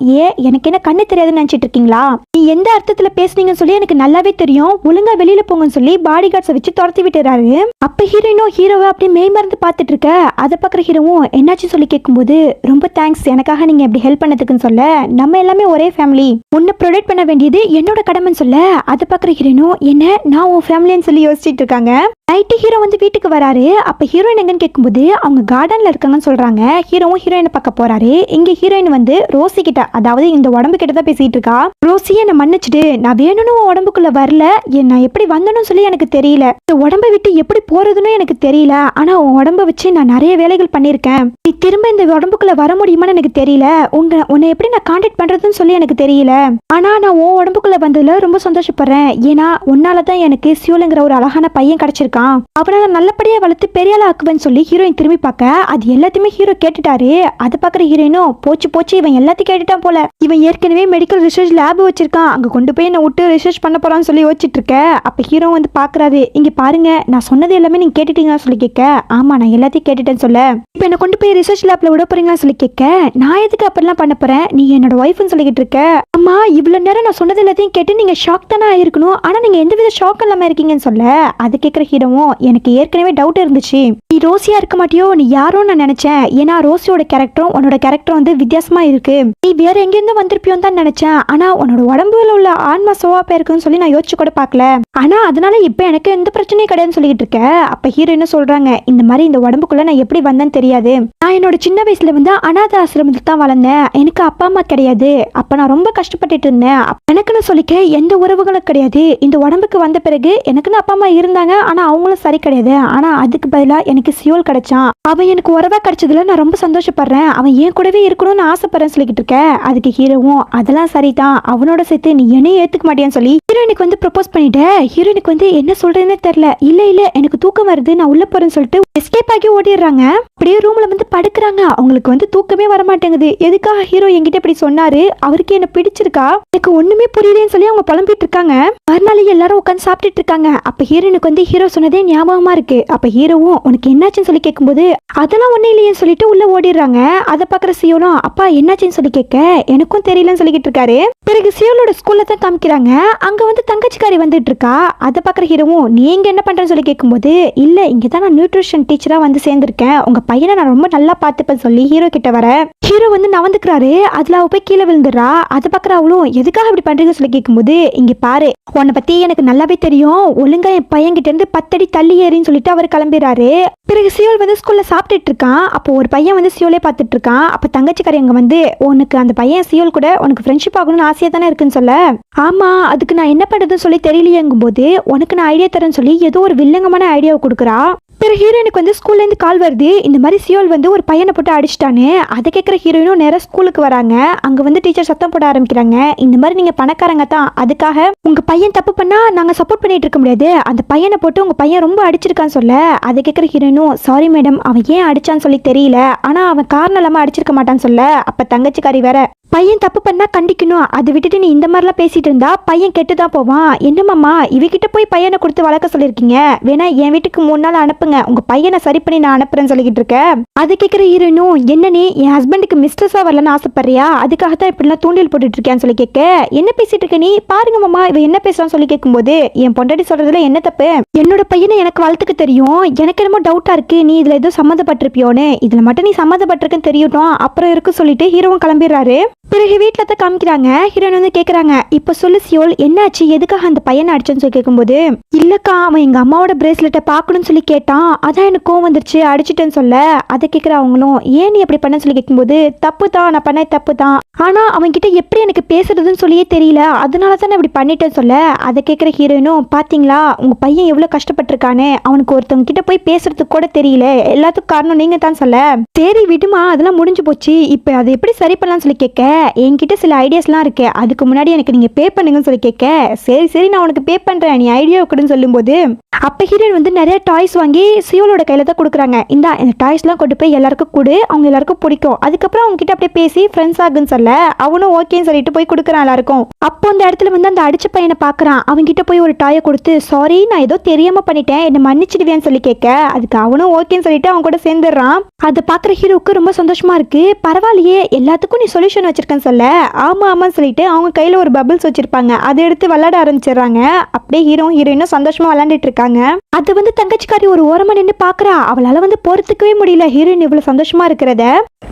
எனக்கு என்ன கண்ணு தெரியாதுன்னு நினைச்சிட்டு இருக்கீங்களா, நீ எந்த அர்த்தத்துல பேசுனீங்கன்னு சொல்லி எனக்கு நல்லாவே தெரியும், ஒழுங்கா வெளியில போங்கன்னு சொல்லி பாடி கார்ட்ஸை வச்சு துரத்தி விட்டுறாரு. அப்ப ஹீரோவை அப்படியே மெய் மறந்து பார்த்துட்டு இருக்க. அதை பாக்குற ஹீரோவும் என்னாச்சு சொல்லி கேட்கும்போது, ரொம்ப தேங்க்ஸ் எனக்காக நீங்க இப்படி ஹெல்ப் பண்ணதுக்குன்னு சொல்ல, நம்ம எல்லாமே ஒரே ஃபேமிலி, உன்னை ப்ரொடெக்ட் பண்ண வேண்டியது என்னோட கடமைன்னு சொல்ல, அதை பாக்குற ஹீரோனும் என்ன நான் உன் ஃபேமிலின்னு சொல்லி யோசிச்சுட்டு இருக்காங்க. நைட்டு ஹீரோ வந்து வீட்டுக்கு வராரு. அப்ப ஹீரோயின் எங்கன்னு கேட்கும்போது அவங்க கார்டன்ல இருக்காங்கன்னு சொல்றாங்க. ஹீரோவும் ஹீரோயினை பார்க்க போறாரு. இங்க ஹீரோயின் வந்து ரோசி கிட்ட, அதாவது இந்த உடம்பு கிட்ட தான் பேசிட்டு இருக்கா. ரோசி என்ன மன்னிச்சுடு, நான் வேணும்னு உன் உடம்புக்குள்ள வரல, நான் எப்படி வந்தனும் சொல்லி எனக்கு தெரியல, இந்த உடம்பை விட்டு எப்படி போறதுன்னு எனக்கு தெரியல, ஆனா உன் உடம்ப வச்சு நான் நிறைய வேலைகள் பண்ணிருக்கேன், நீ திரும்ப இந்த உடம்புக்குள்ள வர முடியுமான்னு எனக்கு தெரியல, உன்னை எப்படி நான் கான்டாக்ட் பண்றதுன்னு சொல்லி எனக்கு தெரியல, ஆனா நான் உன் உடம்புக்குள்ள வந்ததுல ரொம்ப சந்தோஷப்படுறேன், ஏன்னா உன்னாலதான் எனக்கு சியோலுங்கிற ஒரு அழகான பையன் கிடைச்சிருக்கான், அவனை நான் நல்லபடியா வளர்த்து பெரிய ஆளா ஆக்குவேன்னு சொல்லி ஹீரோயின் திரும்பி பார்க்க, அது எல்லாத்தையுமே ஹீரோ கேட்டுட்டாரு. அதை பாக்குற ஹீரோயினும் போச்சு இவன் எல்லாத்தையும் கேட்டுட்டான் போல, இவன் ஏற்கனவே மெடிக்கல் ரிசர்ச் லேப் வச்சிருக்கான், அங்க கொண்டு போய் என்ன விட்டு ரிசர்ச் பண்ண போறான்னு சொல்லி யோசிச்சுட்டு இருக்க. அப்ப ஹீரோ வந்து பாக்குறாரு, இங்க பாருங்க நான் சொன்னது எல்லாமே நீங்க கேட்டுட்டீங்கன்னு சொல்லி கேட்க, ஆமா நான் எல்லாத்தையும் கேட்டுட்டேன்னு சொல்ல, இப்ப என்ன கொண்டு போய் ரிசர்ச் லேப்ல விட போறீங்களா சொல்லி கேட்க, நான் எதுக்கு அப்படிலாம் பண்ண போறேன், நீ என்னோட ஒய்ஃப்னு சொல்லிக்கிட்டு இருக்க, அம்மா இவ்வளவு நேரம் நான் சொன்னது எல்லாத்தையும் கேட்டு நீங்க ஷாக் தானே ஆயிருக்கணும், ஆனா நீங்க எந்தவித ஷாக் இல்லாம இருக்கீங்கன்னு சொல்ல, அது கேட்கிற ஹீரோ சொல்லிடவும் எனக்கு ஏற்கனவே டவுட் இருந்துச்சு, நீ ரோசியா இருக்க மாட்டியோ, நீ யாரும் நான் நினைச்சேன். ஏன்னா ரோசியோட கேரக்டரும் உன்னோட கேரக்டரும் வந்து வித்தியாசமா இருக்கு. நீ வேற எங்கிருந்து வந்திருப்பியோன்னு தான் நினைச்சேன். ஆனா உன்னோட உடம்புல உள்ள ஆன்மா சோவாப்பா இருக்குன்னு சொல்லி நான் யோசிச்சு கூட பார்க்கல. ஆனா அதனால இப்ப எனக்கு எந்த பிரச்சனையும் கிடையாதுன்னு சொல்லிட்டு இருக்க. அப்ப ஹீரோ என்ன சொல்றாங்க, இந்த மாதிரி இந்த உடம்புக்குள்ள நான் எப்படி வந்தேன்னு தெரியாது. நான் என்னோட சின்ன வயசுல வந்து அனாதை ஆசிரமத்தில் தான் வளர்ந்தேன். எனக்கு அப்பா அம்மா கிடையாது. அப்ப நான் ரொம்ப கஷ்டப்பட்டுட்டு இருந்தேன். எனக்குன்னு சொல்லிக்க எந்த உறவுகளும் கிடையாது. இந்த உடம்புக்கு வந்த பிறகு எனக்குன்னு அப்பா அம்மா இருந்தாங்க. ஆனா அவங்களும் சரி கிடையாது. ஆனா அதுக்கு பதிலா எனக்கு சியோல் கிடைச்சான். அவன் எனக்கு உறவா கிடைச்சதுல நான் ரொம்ப சந்தோஷப்படுறேன். அவன் என் கூடவே இருக்கணும்னு ஆசைப்படுறேன்னு சொல்லிக்கிட்டு இருக்க. அதுக்கு ஹீரோவும் அதெல்லாம் சரிதான், அவனோட சேர்த்து நீ என்னையும் ஏத்துக்க மாட்டேன்னு சொல்லி ஹீரோயினுக்கு வந்து ப்ரப்போஸ் பண்ணிட்ட. ஹீரோயினுக்கு வந்து என்ன சொல்றதுன்னு தெரியல. இல்ல எனக்கு தூக்கம் வருது, நான் உள்ள போறேன்னு சொல்லிட்டு எஸ்கேப் ஆகி ஓடிடுறாங்க. அப்படியே ரூம்ல வந்து படுக்கிறாங்க. அவங்களுக்கு வந்து தூக்கமே வர மாட்டேங்குது. எதுக்காக ஹீரோ என்கிட்ட இப்படி சொன்னாரு, அவருக்கு என்ன பிடிச்சிருக்கா, எனக்கு ஒண்ணுமே புரியலன்னு சொல்லி அவங்க புலம்பிட்டு இருக்காங்க. மறுநாள் எல்லாரும் உட்காந்து சாப்பிட்டுட்டு இருக்காங்க. அப்ப ஹீரோனுக்கு வந்து ஹீரோ சொன்னதே ஞாபகமா இருக்கு. அப்ப ஹீரோவும் உனக்கு என்னாச்சுன்னு சொல்லி கேட்கும்போது அதெல்லாம் ஒண்ணு இல்லையேன்னு சொல்லிட்டு உள்ள ஓடிடுறாங்க. அதை பாக்குற சியோலும் அப்பா என்னாச்சுன்னு சொல்லி கேட்க எனக்கும் தெரியலன்னு சொல்லிக்கிட்டு இருக்காரு. பிறகு சியோலோட ஸ்கூல்ல தான் காமிக்கிறாங்க. அங்க வந்து தங்கச்சிக்காரி வந்துட்டு இருக்கா. அதை பாக்குற ஹீரோவும் நீங்க என்ன பண்றேன்னு சொல்லி கேட்கும்போது இல்ல இங்கதான் நான் நியூட்ரிஷன் டீச்சரா வந்து சேர்ந்திருக்கேன், உங்க பையனை நான் ரொம்ப நல்லா பார்த்துப்பேன்னு சொல்லி ஹீரோ கிட்ட வர ஹீரோ வந்து நவந்துக்கிறாரு. அதுல அவ போய் கீழே விழுந்துடுறா. அதை பாக்குற அவளும் எதுக்காக இப்படி பண்றீங்கன்னு சொல்லி கேட்கும்போது இங்க பாரு, உன்னை பத்தி எனக்கு நல்லாவே தெரியும், ஒழுங்கா என் பையன் கிட்ட இருந்து 10 அடி தள்ளி ஏறின்னு சொல்லிட்டு அவர் கிளம்பிடுறாரு. பிறகு சியோல் வந்து ஸ்கூல்ல சாப்பிட்டுட்டு இருக்கான். அப்போ ஒரு பையன் வந்து சியோலே பார்த்துட்டு இருக்கான். அப்ப தங்கச்சிக்காரி அங்க வந்து உனக்கு அந்த பையன் சியோல் கூட உனக்கு ஃப்ரெண்ட்ஷிப் ஆகணும்னு ஆசையா தானே இருக்குன்னு சொல்ல, ஆமா அதுக்கு நான் என்ன பண்றதுன்னு சொல்லி தெரியலையேங்கும் போது உனக்கு நான் ஐடியா தரேன்னு சொல்லி ஏதோ ஒரு வில்லங்கமான ஐடியாவை கொடுக்குறா. பிறகு ஹீரோயினுக்கு வந்து ஸ்கூல்ல இருந்து கால் வருது, இந்த மாதிரி சியோல் வந்து ஒரு பையனை போட்டு அடிச்சிட்டான்னு. அதை கேட்குற ஹீரோயினும் நேரா ஸ்கூலுக்கு வராங்க. அங்க வந்து டீச்சர் சத்தம் போட ஆரம்பிக்கிறாங்க, இந்த மாதிரி நீங்க பணக்காரங்க தான், அதுக்காக உங்க பையன் தப்பு பண்ணா நாங்க சப்போர்ட் பண்ணிட்டு இருக்க முடியாது, அந்த பையனை போட்டு உங்க பையன் ரொம்ப அடிச்சிருக்கான்னு சொல்ல. அதை கேட்குற ஹீரோயினும் சாரி மேடம், அவன் ஏன் அடிச்சான்னு சொல்லி தெரியல, ஆனா அவன் காரணம் இல்லாம அடிச்சிருக்க மாட்டான்னு சொல்ல. அப்ப தங்கச்சிக்காரி வேற பையன் தப்பு பண்ணா கண்டிக்கணும், அதை விட்டுட்டு நீ இந்த மாதிரிலாம் பேசிட்டு இருந்தா பையன் கெட்டுதான் போவான். என்னமாமா இவகிட்ட போய் பையனை கொடுத்து வளர்க்க சொல்லியிருக்கீங்க, வேணா என் வீட்டுக்கு 3 நாள் அனுப்புங்க, உங்க பையனை சரி பண்ணி நான் அனுப்புறேன்னு சொல்லிக்கிட்டு இருக்கேன். அதை கேட்குற ஹீரோயினும் என்ன நீ என் ஹஸ்பண்டுக்கு மிஸ்ட்ரஸா வரலன்னு ஆசைப்படுறியா, அதுக்காக தான் இப்படிலாம் தூண்டில் போட்டுட்டு இருக்கேன்னு சொல்லி கேட்க, என்ன பேசிட்டு இருக்க நீ, பாருங்க மாமா இவ என்ன பேசுறான்னு சொல்லி கேட்கும்போது என் பொண்டாட்டி சொல்றதுல என்ன தப்பு, என்னோட பையனை எனக்கு வளர்த்துக்க தெரியும், எனக்கு என்னமோ டவுட்டா இருக்கு நீ இதுல ஏதோ சம்மந்தப்பட்டிருப்பியோன்னு, இதுல மட்டும் நீ சம்மந்தப்பட்டிருக்குன்னு தெரியட்டும் அப்புறம் இருக்கு சொல்லிட்டு ஹீரோவும் கிளம்பிடுறாரு. பிறகு வீட்டில் தான் காமிக்கிறாங்க. ஹீரோயின் வந்து கேட்குறாங்க, இப்போ சொல்லு சியோல் என்னாச்சு, எதுக்காக அந்த பையனை அடிச்சேன்னு சொல்லி கேட்கும்போது இல்லக்கா அவன் எங்க அம்மாவோட பிரேஸ்லெட்டை பார்க்கணும்னு சொல்லி கேட்டான், அதான் எனக்கு கோவம் வந்துருச்சு அடிச்சிட்டேன்னு சொல்ல. அதை கேட்குற அவங்களும் ஏன் நீ அப்படி பண்ணன்னு சொல்லி கேட்கும்போது தப்பு தான், நான் பண்ண தப்பு தான், ஆனா அவன் கிட்ட எப்படி எனக்கு பேசுறதுன்னு சொல்லியே தெரியல, அதனால தான் நான் இப்படி பண்ணிட்டேன்னு சொல்ல. அதை கேட்குற ஹீரோயினும் பாத்தீங்களா உங்க பையன் எவ்வளவு கஷ்டப்பட்டிருக்கானே, அவனுக்கு ஒருத்தவங்க கிட்ட போய் பேசுறதுக்கு கூட தெரியல, எல்லாத்துக்கும் காரணம் நீங்க தான் சொல்ல. சரி விடுமா அதெல்லாம் முடிஞ்சு போச்சு, இப்போ அதை எப்படி சரி பண்ணலாம்னு சொல்லி கேட்க என்கிட்ட சில ஐடியாஸ்லாம் இருக்கு, அதுக்கு முன்னாடி எனக்கு நீங்க பே பண்ணுங்கன்னு சொல்லி கேட்க சரி நான் உனக்கு பே பண்றேன் நீ ஐடியா கொடுன்னு சொல்லும்போது அப்ப ஹீரோயின் வந்து நிறைய டாய்ஸ் வாங்கி சியோலோட கையில தான் கொடுக்குறாங்க. இந்த டாய்ஸ்லாம் கொண்டு போய் எல்லாருக்கும் கொடு, அவங்க எல்லாருக்கும் பிடிக்கும், அதுக்கப்புறம் அவங்க கிட்ட அப்படியே பேசி ஃப்ரெண்ட்ஸ் ஆகுன்னு சொல்ல அவனும் ஓகேன்னு சொல்லிட்டு போய் கொடுக்குறான் எல்லாருக்கும். அப்போ அந்த இடத்துல வந்து அந்த அடிச்ச பையனை பாக்குறான். அவங்க கிட்ட போய் ஒரு டாயை கொடுத்து சாரி நான் ஏதோ தெரியாம பண்ணிட்டேன் என்ன மன்னிச்சிடுவேன்னு சொல்லி கேட்க அதுக்கு அவனும் ஓகேன்னு சொல்லிட்டு அவன் கூட சேர்ந்துடுறான். அதை பாக்குற ஹீரோவுக்கு ரொம்ப சந்தோஷமா இருக்கு. பரவாயில்லையே எல்லாத்துக்கும் நீ சொல்யூஷன் வச்சிருக்கேன்னு சொல்ல ஆமான்னு சொல்லிட்டு அவங்க கையில ஒரு பபிள்ஸ் வச்சிருப்பாங்க, அதை எடுத்து விளையாட ஆரம்பிச்சிடுறாங்க. அப்படியே ஹீரோயினும் சந்தோஷமா விளையாண்டுட்டு இருக்காங்க. அது வந்து தங்கச்சிக்காரி ஒரு ஓரமா நின்று பாக்குறா. அவளால வந்து பொறுத்துக்கவே முடியல ஹீரோயின் இவ்வளவு சந்தோஷமா இருக்கிறத.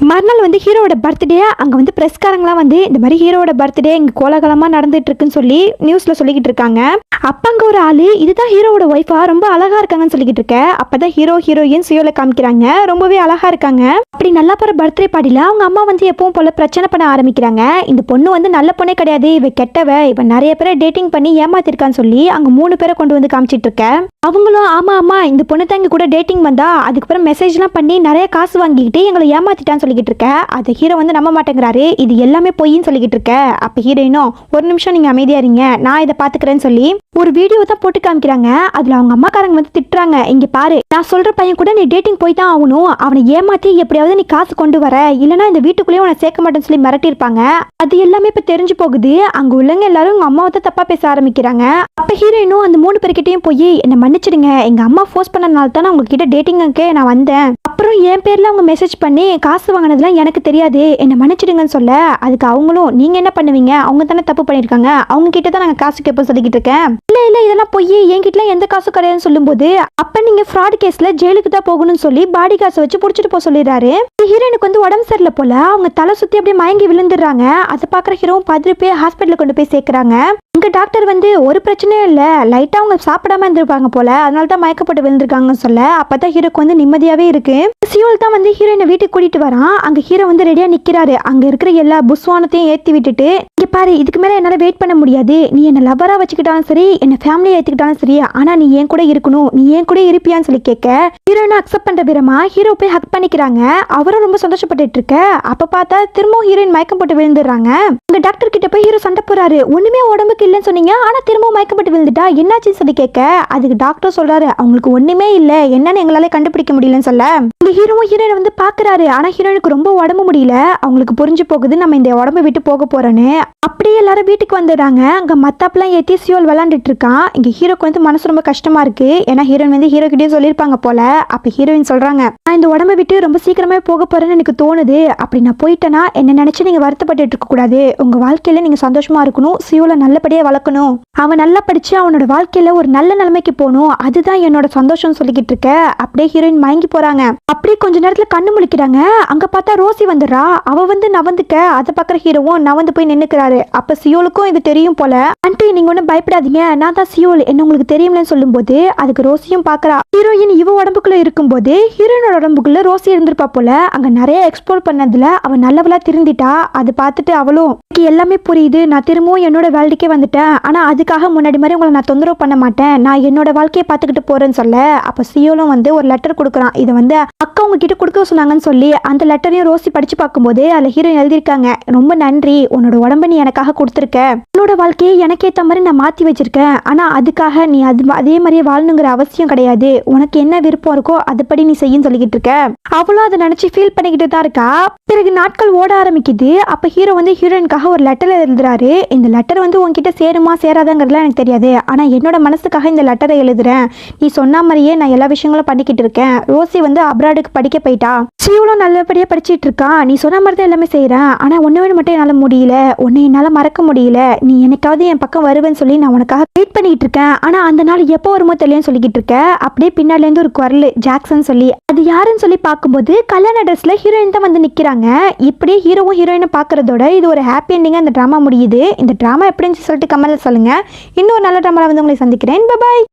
மறுநாள் வந்து ஹீரோட பர்த்டே. அங்க வந்து பிரஸ்காரங்களாம் வந்து இந்த மாதிரி ஹீரோட பர்த்டே இங்க கோலாகலமா நடந்துட்டு இருக்குன்னு சொல்லி நியூஸ்ல சொல்லிக்கிட்டு இருக்காங்க. அப்ப அங்க ஒரு ஆளு இதுதான் ஹீரோட ஒய்ஃபா ரொம்ப அழகா இருக்காங்கன்னு சொல்லிக்கிட்டு இருக்க. அப்பதான் ஹீரோயின் சியோல காமிக்கிறாங்க, ரொம்பவே அழகா இருக்காங்க. அப்படி நல்லா போற பர்த்டே பார்ட்டில அவங்க அம்மா வந்து எப்பவும் போல பிரச்சனை பண்ண ஆரம்பிக்கிறாங்க. இந்த பொண்ணு வந்து நல்ல பொண்ணே கிடையாது, இவ கெட்டவ, இவ நிறைய பேரை டேட்டிங் பண்ணி ஏமாத்திருக்கான்னு சொல்லி அங்க 3 பேரை கொண்டு வந்து காமிச்சிட்டு இருக்க. அவங்களும் ஆமா இந்த பொண்ணு தான் இங்க கூட டேட்டிங் வந்தா, அதுக்கப்புறம் மெசேஜ் எல்லாம் பண்ணி நிறைய காசு வாங்கிக்கிட்டு எங்களை ஏமாத்திட்டான்னு சொல்லிக்கிட்டு இருக்க. அது ஹீரோ வந்து நம்ப மாட்டேங்கிறாரு, இது எல்லாமே பொய்ன்னு சொல்லிக்கிட்டு இருக்க. அப்ப ஹீரோயினும் ஒரு நிமிஷம் நீங்க அமைதியா இருங்க, நான் இதை பாத்துக்கிறேன்னு சொல்லி ஒரு வீடியோ தான் போட்டு காமிக்கிறாங்க. அதுல அவங்க அம்மாக்காரங்க வந்து திட்டுறாங்க, இங்க பாரு நான் சொல்ற பையன் கூட நீ டேட்டிங் போய் தான் ஆகணும், அவனை ஏமாத்தி எப்படியாவது நீ காசு கொண்டு வர, இல்லனா இந்த வீட்டுக்குள்ளேயே உன்னை சேர்க்க மாட்டேன்னு சொல்லி மிரட்டி இருப்பாங்க. அது எல்லாமே இப்ப தெரிஞ்சு போகுது. அங்க உள்ளவங்க எல்லாரும் உங்க அம்மாவை தான் தப்பா பேச ஆரம்பிக்கிறாங்க. அப்ப ஹீரோயினும் அந்த 3 பேர்கிட்டயும் போய் என்ன மன்னிச்சிடுங்க, எங்க அம்மா ஃபோர்ஸ் பண்ணனால தான் உங்ககிட்ட டேட்டிங்க்கு நான் வந்தேன், அப்புறம் என் பேர்ல அவங்க மெசேஜ் பண்ணி காசு வாங்கினதுலாம் எனக்கு தெரியாது, என்ன மன்னிச்சிடுங்கன்னு சொல்ல. அதுக்கு அவங்களும் நீங்க என்ன பண்ணுவீங்க, அவங்க தானே தப்பு பண்ணிருக்காங்க, அவங்க கிட்ட தான் நாங்க காசு கேட்போம் சொல்லிக்கிட்டு இருக்கேன், இல்ல இதெல்லாம் பொய், என்கிட்ட எந்த காசும் கிடையாதுன்னு சொல்லும்போது அப்ப நீங்க ஃப்ராட் கேஸ்ல ஜெயிலுக்கு தான் போகணும்னு சொல்லி பாடி காசை வச்சு புடிச்சிட்டு போக சொல்லிடுறாரு. ஹீரோனுக்கு வந்து உடம்பு சரியில்லை போல, அவங்க தலை சுத்தி அப்படியே மயங்கி விழுந்துடுறாங்க. அதை பாக்குற ஹீரோவும் பதறி போய் ஹாஸ்பிட்டல் கொண்டு போய் சேர்க்கறாங்க. இங்க டாக்டர் வந்து ஒரு பிரச்சனையும் இல்ல, லைட்டா அவங்க சாப்பிடாம இருந்திருப்பாங்க போல, அதனால தான் மயக்கப்பட்டு விழுந்திருக்காங்கன்னு சொல்ல அப்பதான் ஹீரோக்கு வந்து நிம்மதியாவே இருக்கு. சியோல் தான் வந்து ஹீரோயினை வீட்டுக்கு கூட்டிட்டு வரான். அங்க ஹீரோ வந்து ரெடியா நிக்கிறாரு. அங்க இருக்கிற எல்லா புஸ்வானத்தையும் ஏத்தி விட்டுட்டு, இங்க பாரு, இதுக்கு மேல என்னால வெயிட் பண்ண முடியாது, நீ என்ன லவரா வச்சுக்கிட்டாலும் சரி, என்ன ஃபேமிலியா ஏத்துக்கிட்டாலும் சரி, ஆனா நீ ஏன் கூட இருக்கணும், நீ ஏன் கூட இருப்பியான்னு சொல்லி கேட்க ஹீரோயினை அக்செப்ட் பண்ற விதமா ஹீரோ போய் ஹக் பண்ணிக்கிறாங்க. அவரும் ரொம்ப சந்தோஷப்பட்டு இருக்க. அப்ப பார்த்தா திரும்பவும் ஹீரோயின் மயக்கம் போட்டு விழுந்துடுறாங்க. அங்க டாக்டர் கிட்ட போய் ஹீரோ சண்டை போறாரு. ஒண்ணுமே உடம்புக்கு இல்லைன்னு சொன்னீங்க, ஆனா திரும்பவும் மயக்கப்பட்டு விழுந்துட்டா, என்னாச்சுன்னு சொல்லி கேட்க அதுக்கு டாக்டர் சொல்றாரு, அவங்களுக்கு ஒண்ணுமே இல்ல, என்னன்னு எங்களால கண்டுபிடிக்க முடியலன்னு சொல்ல இந்த ஹீரோவும் ஹீரோயின் வந்து பாக்குறாரு. ஆனா ஹீரோயினுக்கு ரொம்ப உடம்பு முடியல. அவங்களுக்கு புரிஞ்சு போகுது நம்ம இந்த உடம்பை விட்டு போக போறோன்னு. அப்படியே எல்லாரும் வீட்டுக்கு வந்துடுறாங்க. அங்க மத்தாப்பெல்லாம் ஏத்தி சியோல் விளாண்டுட்டு இருக்கான். இங்க ஹீரோக்கு வந்து மனசு ரொம்ப கஷ்டமா இருக்கு. ஏன்னா ஹீரோயின் வந்து ஹீரோ கிட்டே சொல்லியிருப்பாங்க போல. அப்ப ஹீரோயின் சொல்றாங்க, நான் இந்த உடம்பை விட்டு ரொம்ப சீக்கிரமே போக போறேன்னு எனக்கு தோணுது. அப்படி நான் போயிட்டேன்னா என்ன நினைச்சு நீங்க வருத்தப்பட்டு இருக்க கூடாது. உங்க வாழ்க்கையில நீங்க சந்தோஷமா இருக்கணும், சியோல நல்லபடியா வளர்க்கணும், அவன் நல்லா படிச்சு அவனோட வாழ்க்கையில ஒரு நல்ல நிலைமைக்கு போகணும், அதுதான் என்னோட சந்தோஷம் சொல்லிக்கிட்டு இருக்க. அப்படியே ஹீரோயின் மயங்கி போறாங்க. அப்படியே கொஞ்ச நேரத்துல கண்ணு முழிக்கிறாங்க. அங்க பார்த்தா ரோசி வந்துடுறா. அவ வந்து நவந்துக்க, அதை பாக்குற ஹீரோவும் நவந்து போய் நின்னுக்கிறாரு. அப்ப சியோலுக்கும் இது தெரியும் போல. ஆண்டி நீங்க ஒன்னும் பயப்படாதீங்க, நான் தான் சியோல், என்ன உங்களுக்கு தெரியும்னு சொல்லும் போது அதுக்கு ரோசியும் பாக்குறா. ஹீரோயின் இவ உடம்புக்குள்ள இருக்கும் போது ஹீரோயினோட உடம்புக்குள்ள ரோசி இருந்திருப்பா போல. அங்க நிறைய எக்ஸ்ப்ளோர் பண்ணதுல அவ நல்லவளா திருந்திட்டா. அதை பார்த்துட்டு அவளும் எல்லாமே புரியுது, நான் திரும்பவும் என்னோட வேலைக்கே வந்துட்டேன், ஆனா அதுக்காக முன்னாடி மாதிரி உங்களை நான் தொந்தரவு பண்ண மாட்டேன், நான் என்னோட வாழ்க்கையை பார்த்துக்கிட்டு போறேன்னு சொல்ல அப்ப சியோலும் வந்து ஒரு லெட்டர் கொடுக்குறான். இதை வந்து அக்கா உங்ககிட்ட கொடுக்க சொன்னாங்கன்னு சொல்லி அந்த லெட்டரையும் ரோசி படிச்சு பார்க்கும்போது அதுல ஹீரோயின் எழுதியிருக்காங்க, ரொம்ப நன்றி, உன்னோட உடம்ப நீ எனக்காக கொடுத்துருக்க, உன்னோட வாழ்க்கையை எனக்கு ஏற்ற மாதிரி நான் மாத்தி வச்சிருக்கேன், ஆனா அதுக்காக நீ அதே மாதிரியே வாழணுங்கிற அவசியம் கிடையாது, உனக்கு என்ன விருப்பம் இருக்கோ அதுபடி நீ செய்யும் சொல்லிக்கிட்டு இருக்க. அவளும் அதை நினைச்சு ஃபீல் பண்ணிக்கிட்டு தான் இருக்கா. பிறகு நாட்கள் ஓட ஆரம்பிக்குது. அப்ப ஹீரோ வந்து ஹீரோயினுக்காக ஒரு லெட்டர் எழுதுறாரு. இந்த லெட்டர் வந்து உன்கிட்ட சேருமா சேராதாங்கிறதுலாம் எனக்கு தெரியாது, ஆனா என்னோட மனசுக்காக இந்த லெட்டரை எழுதுறேன், நீ சொன்ன மாதிரியே நான் எல்லா விஷயங்களும் பண்ணிக்கிட்டு இருக்கேன். ரோசி வந்து அப்ராடுக்கு படிக்க போயிட்டா, சியோலும் நல்லபடியா படிச்சிட்டு இருக்கான், நீ சொன்ன மாதிரி தான் எல்லாமே செய்யறேன், ஆனா ஒண்ணு மட்டும் என்னால முடியல, உன்னை என்னால மறக்க முடியல, நீ என்னைக்காவது என் பக்கம் வருவேன்னு சொல்லி நான் உனக்காக வெயிட் பண்ணிட்டு இருக்கேன், ஆனா அந்த நாள் எப்போ வருமோ தெரியும் சொல்லிக்கிட்டு இருக்க. அப்படியே பின்னாடில இருந்து ஒரு குரல் ஜாக்சன் சொல்லி அது யாருன்னு சொல்லி பார்க்கும்போது கல்யாண ட்ரெஸ்ல ஹீரோயின் தான் வந்து நிக்கிறாங்க. இப்படியே ஹீரோவும் ஹீரோயினை பாக்குறதோட இது ஒரு ஹாப்பி எண்டிங்கா இந்த டிராமா முடியுது. இந்த டிராமா எப்படின்னு சொல்லிட்டு கமெண்ட்ல சொல்லுங்க. இன்னொரு நல்ல டிராமால வந்து உங்களை சந்திக்கிறேன். Bye bye.